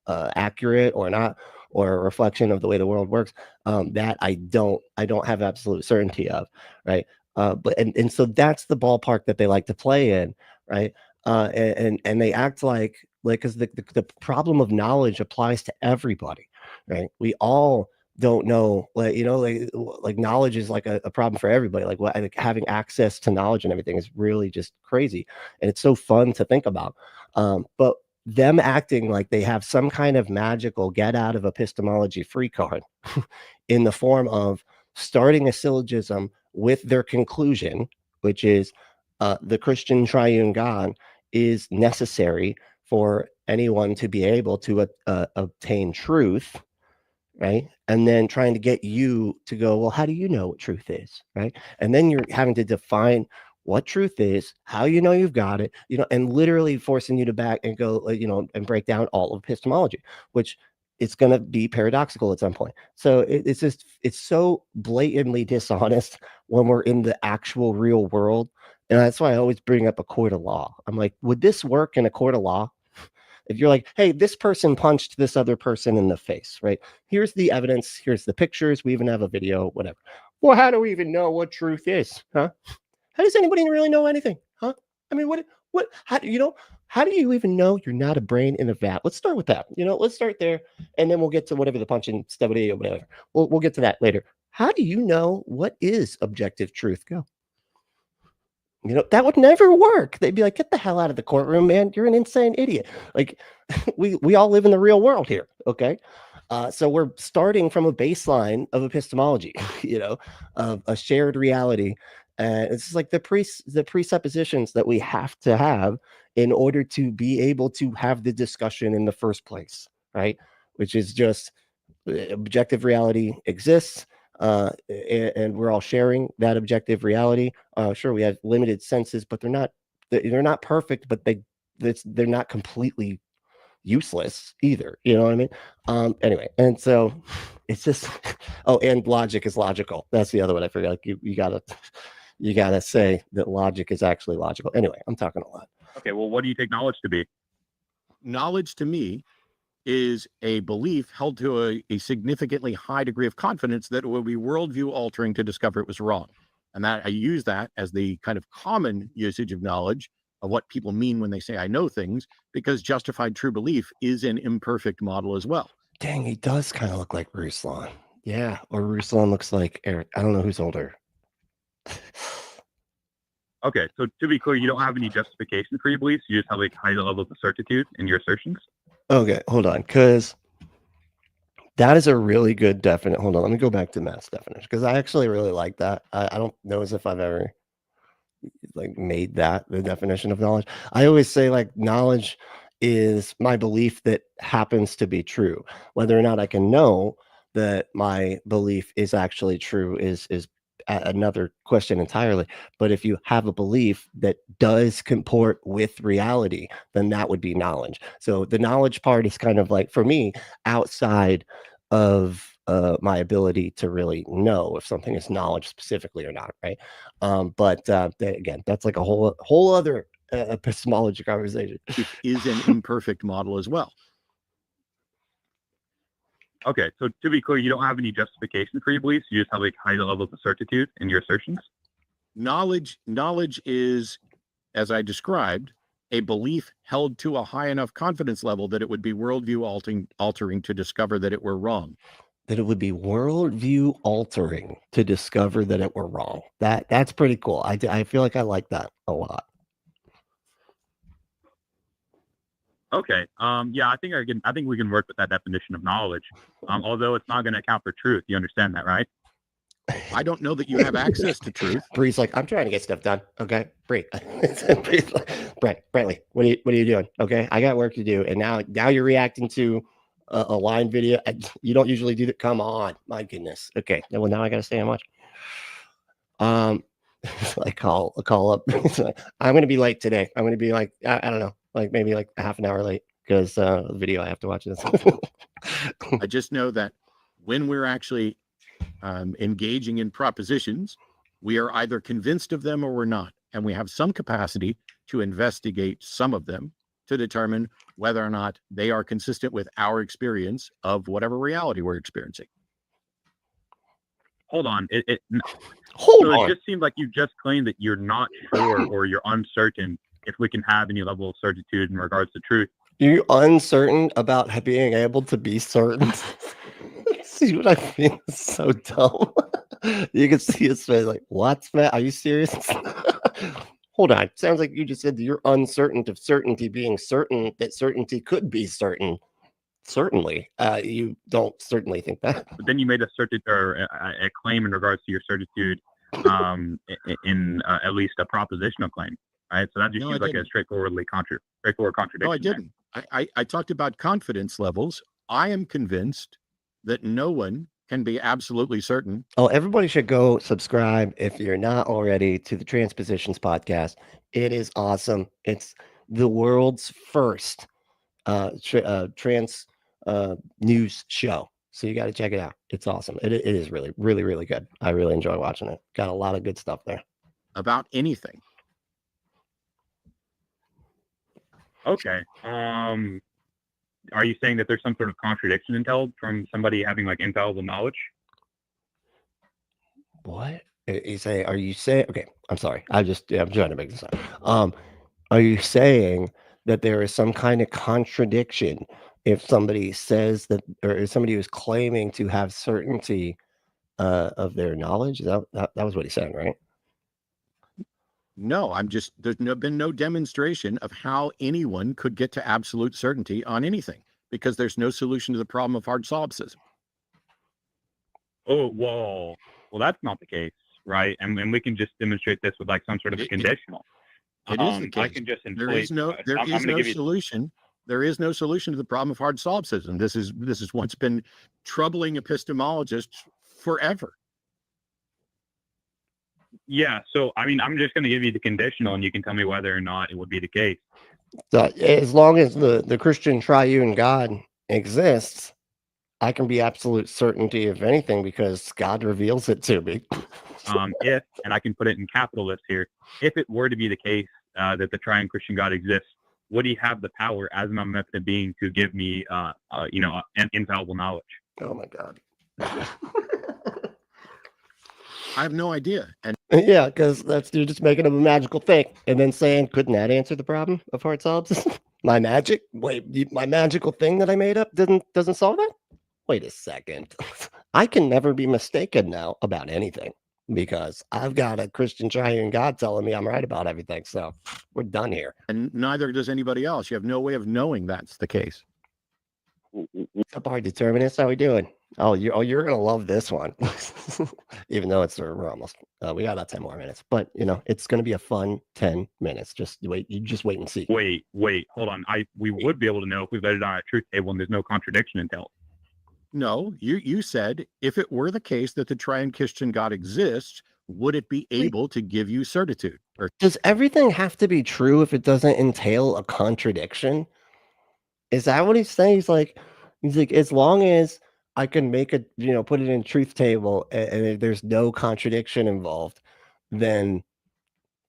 accurate or not, or a reflection of the way the world works. That I don't have absolute certainty of, right? But so that's the ballpark that they like to play in, right? And they act like because the problem of knowledge applies to everybody, right? We all don't know, like knowledge is like a problem for everybody. Like having access to knowledge and everything is really just crazy, and it's so fun to think about. But them acting like they have some kind of magical get out of epistemology free card in the form of starting a syllogism with their conclusion, which is the Christian triune God is necessary for anyone to be able to obtain truth, right? And then trying to get you to go, well, how do you know what truth is, right? And then you're having to define what truth is, how you know you've got it, and literally forcing you to back and go, and break down all of epistemology, which it's going to be paradoxical at some point. So it's so blatantly dishonest when we're in the actual real world. And that's why I always bring up a court of law. I'm like, would this work in a court of law? If you're like, hey, this person punched this other person in the face, right? Here's the evidence. Here's the pictures. We even have a video, whatever. Well, how do we even know what truth is? Huh? How does anybody really know anything? Huh? I mean, how do you even know you're not a brain in a vat? Let's start with that. Let's start there, and then we'll get to whatever the punching stability or whatever. We'll get to that later. How do you know what is objective truth? Go. That would never work. They'd be like, get the hell out of the courtroom, man. You're an insane idiot. Like, we all live in the real world here, okay? So we're starting from a baseline of epistemology, of a shared reality. And it's just like the presuppositions that we have to have in order to be able to have the discussion in the first place, right? Which is just objective reality exists, and we're all sharing that objective reality. Sure, we have limited senses, but they're not perfect, but they're not completely useless either. You know what I mean? Anyway, and so it's just and logic is logical. That's the other one I forgot. Like you gotta say that logic is actually logical. Anyway, I'm talking a lot.
Okay, well, what do you take knowledge to be?
Knowledge to me is a belief held to a significantly high degree of confidence that it will be worldview altering to discover it was wrong. And that I use that as the kind of common usage of knowledge of what people mean when they say I know things, because justified true belief is an imperfect model as well.
Dang, he does kind of look like Ruslan. Yeah, or Ruslan looks like Eric. I don't know who's older.
Okay, so to be clear, you don't have any justification for your beliefs. You just have like high levels of certitude in your assertions.
Okay, hold on, because that is a really good definite. Hold on, let me go back to Matt's definition because I actually really like that. I don't know as if I've ever like made that the definition of knowledge. I always say like knowledge is my belief that happens to be true. Whether or not I can know that my belief is actually true is another question entirely. But if you have a belief that does comport with reality, then that would be knowledge. So the knowledge part is kind of like, for me, outside of my ability to really know if something is knowledge specifically or not, right? But again, that's like a whole other epistemology conversation.
It is an imperfect model as well.
Okay, so to be clear, you don't have any justification for your beliefs. You just have like high levels of certitude in your assertions.
Knowledge is, as I described, a belief held to a high enough confidence level that it would be worldview altering to discover that it were wrong.
That it would be worldview altering to discover that it were wrong. That's pretty cool. I feel like I like that a lot.
Okay. Yeah, I think we can work with that definition of knowledge. Although it's not going to account for truth. You understand that, right?
I don't know that you have access to truth.
Bree's like, I'm trying to get stuff done. Okay, Bree. Bree's like, Brantley, what are you doing? Okay, I got work to do, and now you're reacting to a line video. You don't usually do that. Come on, my goodness. Okay, well now I got to stay on watch. I call up. I'm going to be late today. I'm going to be like, I don't know, like maybe like half an hour late because the video I have to watch this.
I just know that when we're actually engaging in propositions, we are either convinced of them or we're not. And we have some capacity to investigate some of them to determine whether or not they are consistent with our experience of whatever reality we're experiencing.
Hold on.
Hold on.
It just seems like you just claimed that you're not sure or you're uncertain if we can have any level of certitude in regards to truth.
You're uncertain about being able to be certain. See what I mean? It's so dumb. You can see his face like, what, Matt? Are you serious? Hold on. Sounds like you just said that you're uncertain of certainty being certain that certainty could be certain. Certainly. You don't certainly think that.
But then you made a claim in regards to your certitude in at least a propositional claim, right? So that just seems like a straightforward contradiction.
No, I didn't. I talked about confidence levels. I am convinced that no one can be absolutely certain.
Oh, everybody should go subscribe if you're not already to the Transpositions podcast. It is awesome. It's the world's first trans news show. So you got to check it out. It's awesome. It is really, really, really good. I really enjoy watching it. Got a lot of good stuff there.
About anything.
Okay. Are you saying that there's some sort of contradiction entailed from somebody having like infallible knowledge?
What? Are you saying, okay, I'm sorry. I'm trying to make this up. Are you saying that there is some kind of contradiction if somebody says that, or if somebody who's claiming to have certainty of their knowledge? That was what he's saying, right?
No, there's been no demonstration of how anyone could get to absolute certainty on anything because there's no solution to the problem of hard solipsism.
Oh, well, that's not the case, right? And we can just demonstrate this with like some sort of a conditional.
It is the case.
I can just
there is no solution. There is no solution to the problem of hard solipsism. This is what's been troubling epistemologists forever.
Yeah, so I mean, I'm just going to give you the conditional, and you can tell me whether or not it would be the case.
So as long as the Christian triune God exists, I can be absolute certainty of anything because God reveals it to me.
If, and I can put it in capital list here, if it were to be the case that the triune Christian God exists, would he have the power as an omnipotent being to give me, an infallible knowledge?
Oh my God.
I have no idea. And
Yeah, because you're just making up a magical thing and then saying, couldn't that answer the problem of hard solves? My magic? Wait, my magical thing that I made up doesn't solve that? Wait a second. I can never be mistaken now about anything because I've got a Christian triune God telling me I'm right about everything. So we're done here.
and neither does anybody else. You have no way of knowing that's the case.
Subpart determinist, how we doing? Oh, you're gonna love this one. Even though we're almost we got about 10 more minutes, but it's gonna be a fun 10 minutes. Just wait and see.
Wait, hold on. We would be able to know if we laid it on a truth table and there's no contradiction until.
No, you said if it were the case that the triune Christian God exists, would it be able to give you certitude? Or
Does everything have to be true if it doesn't entail a contradiction? Is that what he's saying? He's like, as long as I can make it, put it in truth table and if there's no contradiction involved, then,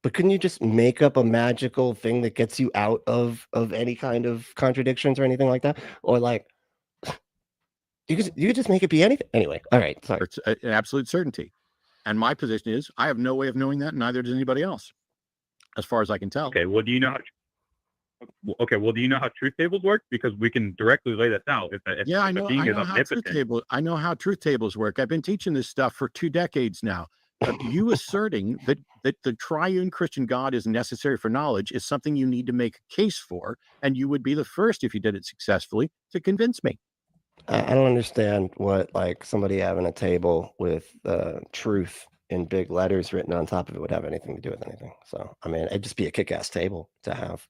but couldn't you just make up a magical thing that gets you out of any kind of contradictions or anything like that? Or like, you could just make it be anything. Anyway, all right, sorry.
it's an absolute certainty. And my position is I have no way of knowing that, and neither does anybody else, as far as I can tell.
Okay, well, do you know how truth tables work? Because we can directly lay this out.
Yeah, I know.
being
I
is
know how truth
omnipotent.
I know how truth tables work. I've been teaching this stuff for 2 decades now. You asserting that the triune Christian God is necessary for knowledge is something you need to make a case for, and you would be the first, if you did it successfully, to convince me.
I don't understand what like somebody having a table with truth in big letters written on top of it would have anything to do with anything. So I mean, it'd just be a kick-ass table to have,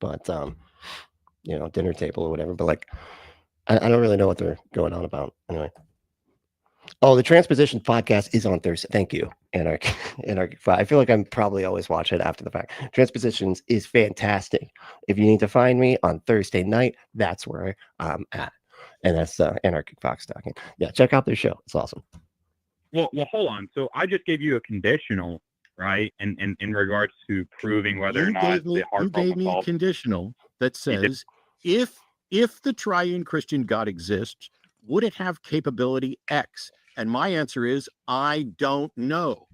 but dinner table or whatever. But like, I don't really know what they're going on about anyway. Oh, the Transposition podcast is on Thursday. Thank you, Anarch. I feel like I'm probably always watch it after the fact. Transpositions is fantastic. If you need to find me on Thursday night, that's where I'm at. And that's Anarchic Fox talking. Yeah, check out their show. It's awesome.
Well, hold on. So I just gave you a conditional, right? And in regards to proving whether or not the hard
You gave me a conditional that says if the triune Christian God exists, would it have capability X? And my answer is I don't know.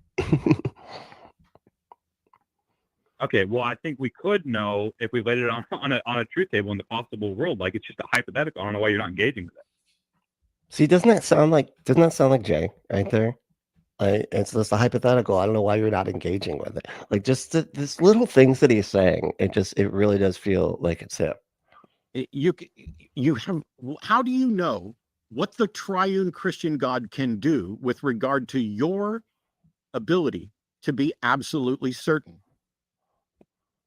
Okay, well, I think we could know if we laid it on a truth table in the possible world. Like, it's just a hypothetical. I don't know why you're not engaging with it.
See, doesn't that sound like Jay right there? It's just a hypothetical. I don't know why you're not engaging with it. Like just this little things that he's saying. It really does feel like it's him.
How do you know what the triune Christian God can do with regard to your ability to be absolutely certain?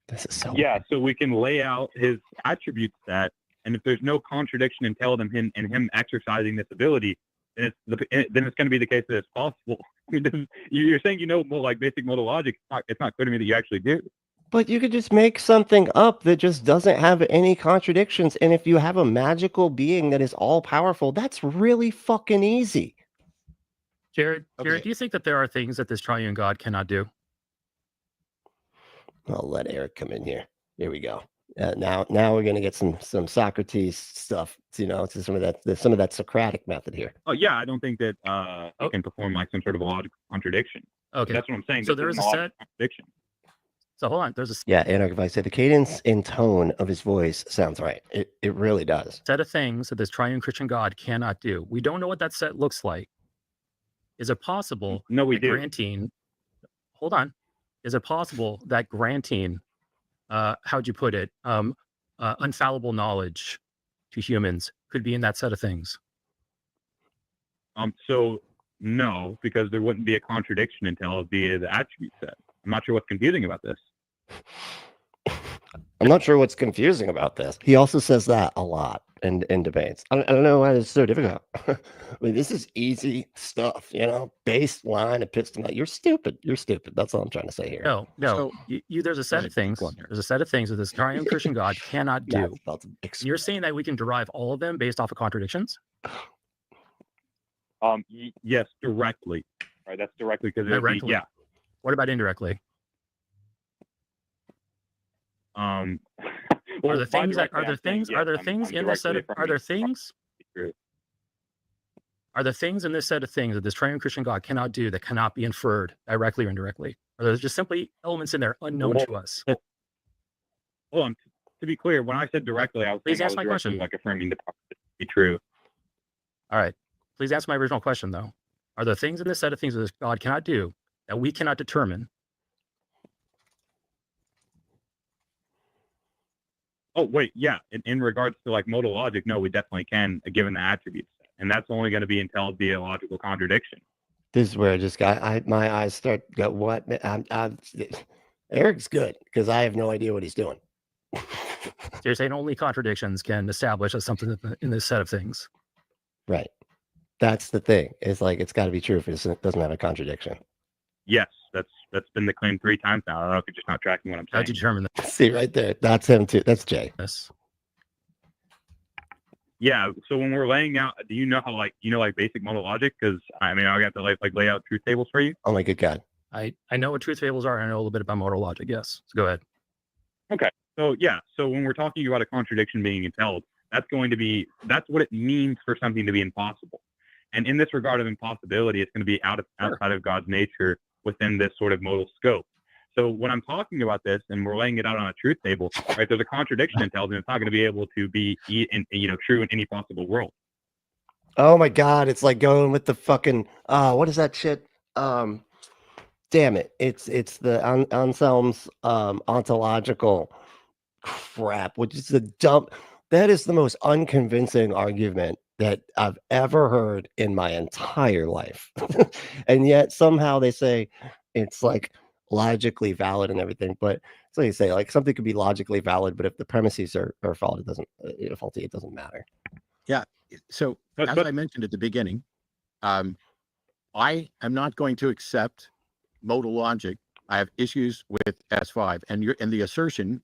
This is so
so we can lay out his attribute set, and if there's no contradiction entailed in him exercising this ability, then it's going to be the case that it's possible. You're saying like basic modal logic. It's not clear to me that you actually do.
But you could just make something up that just doesn't have any contradictions. And if you have a magical being that is all powerful, that's really fucking easy.
Jared,
Okay.
do you think that there are things that this triune God cannot do?
I'll let Eric come in here. Here we go. Now we're gonna get some Socrates stuff. To some of that Socratic method here.
Oh yeah, I don't think that he can perform like some sort of logical contradiction.
Okay,
That's what I'm saying.
So
There's
there is a set.
contradiction.
So hold on, there's a
Yeah, and if I say the cadence and tone of his voice sounds right, it really does.
set of things that this triune Christian God cannot do. We don't know what that set looks like. Is it possible?
No, we
that
do.
Granting. Hold on. Is it possible that granting, how'd you put it, infallible knowledge to humans could be in that set of things?
So no, because there wouldn't be a contradiction until via the attribute set. I'm not sure what's confusing about this.
I'm not sure what's confusing about this. He also says that a lot in debates. I don't know why it's so difficult. I mean, this is easy stuff, baseline epistemology. You're stupid. That's all I'm trying to say here.
No.
So-
There's a set
ahead,
of things.
go on, Eric.
There's a set of things that this triune Christian God cannot do.
That's about to explode.
You're saying that we can derive all of them based off of contradictions?
Yes, directly. Right, that's directly because
Directly. What about indirectly? Are there things that are there
I'm saying
things are there
yes,
things
I'm
in this set
directly
of are
affirming
there
it's
things
true.
are there things in this set of things that this triune Christian God cannot do that cannot be inferred directly or indirectly? Or there's just simply elements in there unknown
Well,
to us?
hold on. To be clear, when I said directly, I was
Please
saying I
answer
was
my
directly
question.
like affirming the prophecy to be true.
All right. Please answer my original question though. Are there things in this set of things that this God cannot do that we cannot determine?
Oh wait, yeah. In regards to like modal logic, no, we definitely can, given the attributes, and that's only going to be until via logical contradiction.
This is where I just got my eyes start go what Eric's good because I have no idea what he's doing.
So you're saying only contradictions can establish as something in this set of things.
Right. That's the thing. It's like it's got to be true if it doesn't have a contradiction.
Yes, that's been the claim 3 times now. I don't know if you're just not tracking what I'm saying.
How'd you determine
See right there. That's him too. That's Jay.
this?
Yeah. So when we're laying out, do you know how like basic modal logic? Because I mean, I got to like lay out truth tables for you.
Oh my good God.
I know what truth tables are. I know a little bit about modal logic. Yes. So go ahead.
Okay. So yeah. So when we're talking about a contradiction being entailed, that's what it means for something to be impossible. And in this regard of impossibility, it's going to be outside of God's nature within this sort of modal scope. So when I'm talking about this and we're laying it out on a truth table, right, there's a contradiction entailed, and it's not going to be able to be true in any possible world.
Oh my God. It's like going with the fucking what is that shit? Damn it. It's the Anselm's ontological crap, which is that is the most unconvincing argument that I've ever heard in my entire life. And yet somehow they say it's like logically valid and everything. But it's like you say, like something could be logically valid, but if the premises are faulty, it doesn't matter.
Yeah. So as I mentioned at the beginning, I am not going to accept modal logic. I have issues with S5 and the assertion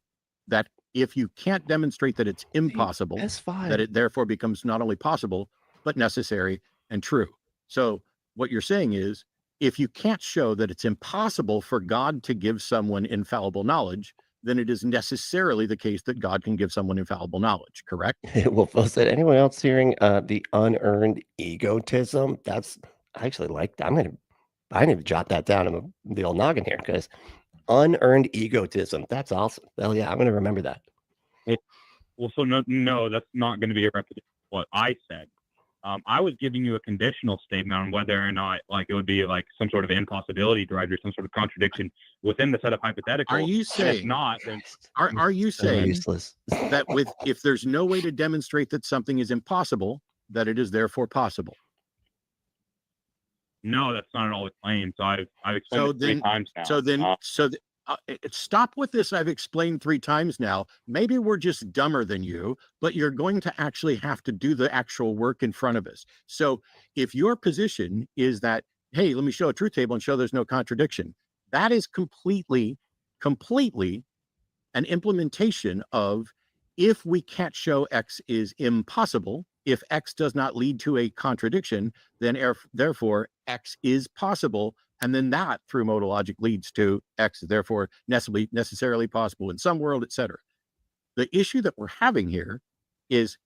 that if you can't demonstrate that it's impossible,
S5.
that it therefore becomes not only possible, but necessary and true. So what you're saying is, if you can't show that it's impossible for God to give someone infallible knowledge, then it is necessarily the case that God can give someone infallible knowledge, correct?
Well, said anyone else hearing the unearned egotism? That's I actually like that. I need to jot that down in the old noggin here because unearned egotism. That's awesome. Well, yeah, I'm going to remember that.
Well, so no, that's not going to be a repetition of what I said. I was giving you a conditional statement on whether or not like it would be like some sort of impossibility derived or some sort of contradiction within the set of hypotheticals.
Are you saying
if not? Then
are you saying
useless.
that if there's no way to demonstrate that something is impossible, that it is therefore possible?
No, that's not at all the claim. So I've explained it 3 times now.
Stop with this. I've explained 3 times now. Maybe we're just dumber than you, but you're going to actually have to do the actual work in front of us. So if your position is that, hey, let me show a truth table and show there's no contradiction, that is completely an implementation of, if we can't show X is impossible, if X does not lead to a contradiction, then therefore X is possible. And then that through modal logic leads to X is therefore necessarily possible in some world, etc. The issue that we're having here is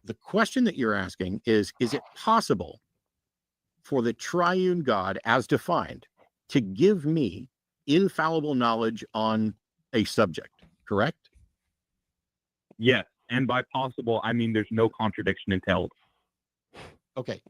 the question that you're asking is it possible for the triune God as defined to give me infallible knowledge on a subject, correct?
Yes. And by possible, I mean there's no contradiction entailed.
Okay.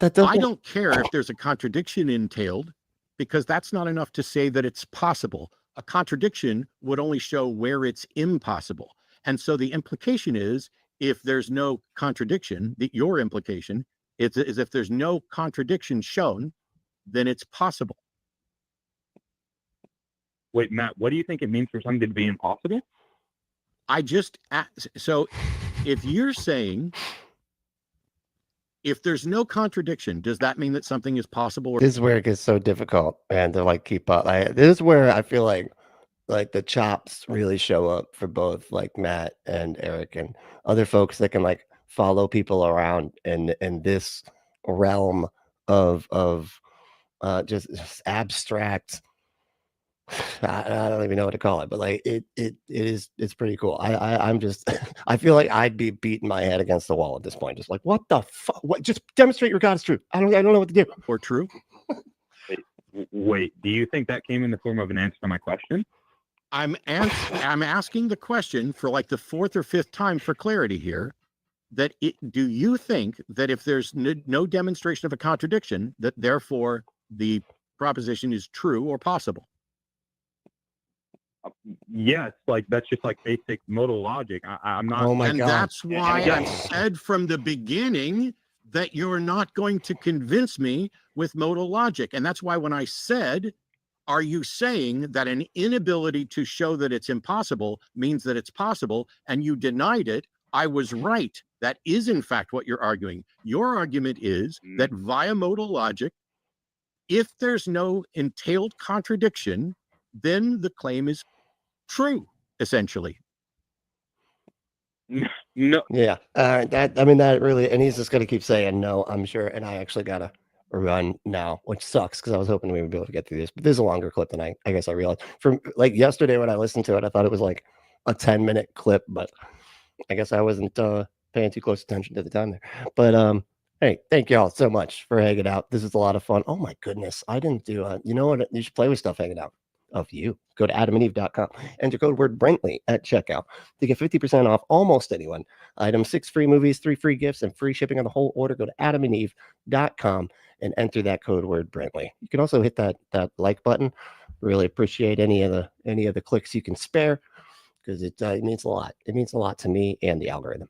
I
don't care if there's a contradiction entailed, because that's not enough to say that it's possible. A contradiction would only show where it's impossible. And so the implication is, if there's no contradiction, your implication is if there's no contradiction shown, then it's possible.
Wait, Matt, what do you think it means for something to be impossible?
So if you're saying, if there's no contradiction, does that mean that something is possible?
This is where it gets so difficult, and to like keep up. This is where I feel like the chops really show up for both like Matt and Eric and other folks that can like follow people around in this realm of just abstract I don't even know what to call it, but like it's pretty cool. I'm just I feel like I'd be beating my head against the wall at this point, just like what the fuck? What? Just demonstrate your God is true. I don't know what to do.
Or true?
Wait, do you think that came in the form of an answer to my question?
I'm asking the question for like the 4th or 5th time for clarity here. Do you think that if there's no demonstration of a contradiction, that therefore the proposition is true or possible?
Yes, like that's just like basic modal logic. I'm not.
Oh my
And
God.
that's why
Yeah.
I said from the beginning that you're not going to convince me with modal logic. And that's why when I said, are you saying that an inability to show that it's impossible means that it's possible, and you denied it, I was right. That is, in fact, what you're arguing. Your argument is that via modal logic, if there's no entailed contradiction, then the claim is true, essentially.
No,
Yeah. That really, and he's just gonna keep saying no, I'm sure. And I actually gotta run now, which sucks because I was hoping we would be able to get through this. But this is a longer clip than I guess I realized. From like yesterday when I listened to it, I thought it was like a 10-minute clip, but I guess I wasn't paying too close attention to the time there. But hey, thank y'all so much for hanging out. This is a lot of fun. Oh my goodness, I didn't do you know what? You should play with stuff hanging out of you. Go to adamandeve.com, enter code word Brentley at checkout to get 50% off almost anyone item, 6 free movies, 3 free gifts, and free shipping on the whole order. Go to adamandeve.com and enter that code word Brentley. You can also hit that like button. Really appreciate any of the clicks you can spare, because it means a lot. It means a lot to me and the algorithm.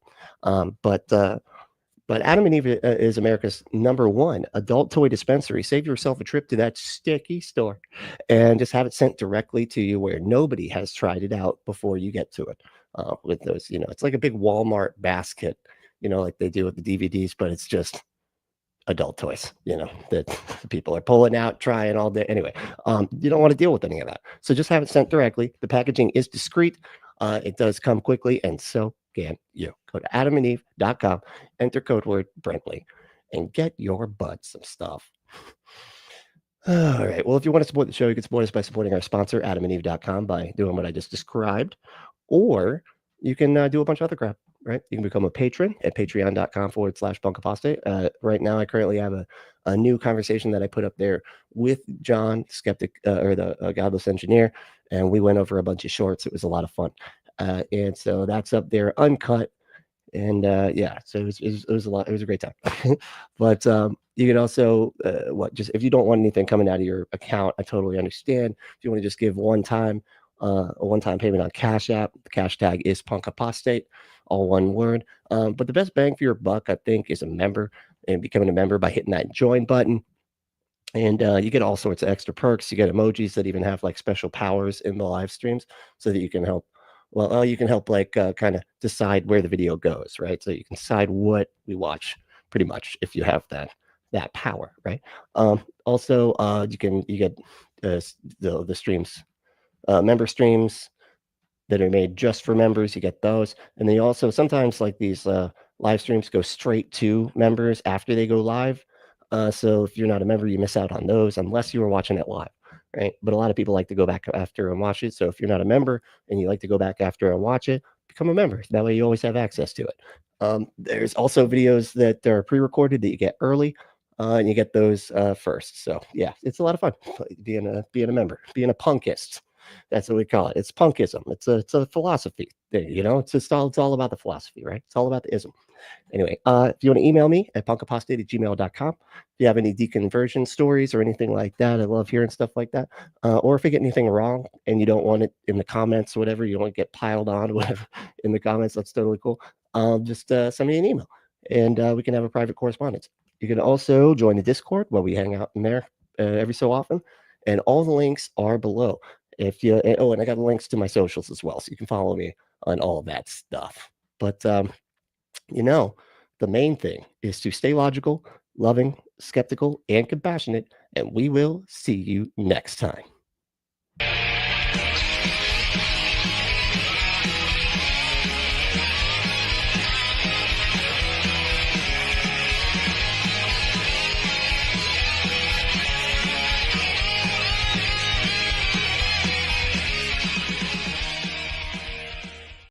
But Adam and Eve is America's #1 adult toy dispensary. Save yourself a trip to that sticky store and just have it sent directly to you where nobody has tried it out before you get to it. With those, it's like a big Walmart basket, like they do with the DVDs, but it's just adult toys, that people are pulling out, trying all day. Anyway, you don't want to deal with any of that. So just have it sent directly. The packaging is discreet. It does come quickly, and so can you. Go to adamandeve.com, enter code word Brentley, and get your butt some stuff. All right. Well, if you want to support the show, you can support us by supporting our sponsor, adamandeve.com, by doing what I just described, or you can do a bunch of other crap, right? You can become a patron at patreon.com/bunkapostate. Right now, I currently have a new conversation that I put up there with John, skeptic, or the godless engineer, and we went over a bunch of shorts. It was a lot of fun. And so that's up there uncut. And yeah, so it was a lot. It was a great time. But you can also just if you don't want anything coming out of your account, I totally understand. If you want to just give a one-time payment on Cash App, the cash tag is Apostate, all one word. But the best bang for your buck, I think, is a member, and becoming a member by hitting that join button. And you get all sorts of extra perks. You get emojis that even have like special powers in the live streams, so that you can help. Well, you can help like kind of decide where the video goes, right? So you can decide what we watch, pretty much, if you have that power, right? Also, you get the streams, member streams that are made just for members. You get those, and then you also sometimes like these live streams go straight to members after they go live. So if you're not a member, you miss out on those unless you were watching it live. Right. But a lot of people like to go back after and watch it. So if you're not a member and you like to go back after and watch it, become a member. That way you always have access to it. There's also videos that are pre-recorded that you get early, and you get those first. So yeah, it's a lot of fun being a member, being a punkist. That's what we call it. It's punkism. It's a philosophy thing, it's all about the philosophy, right? It's all about the ism. Anyway, if you want to email me at punkapostate@gmail.com, if you have any deconversion stories or anything like that, I love hearing stuff like that. Or if I get anything wrong and you don't want it in the comments or whatever, you don't get piled on whatever in the comments, that's totally cool. Just send me an email and we can have a private correspondence. You can also join the Discord where we hang out in there every so often, and all the links are below. And I got links to my socials as well, so you can follow me on all of that stuff. But the main thing is to stay logical, loving, skeptical, and compassionate, and we will see you next time.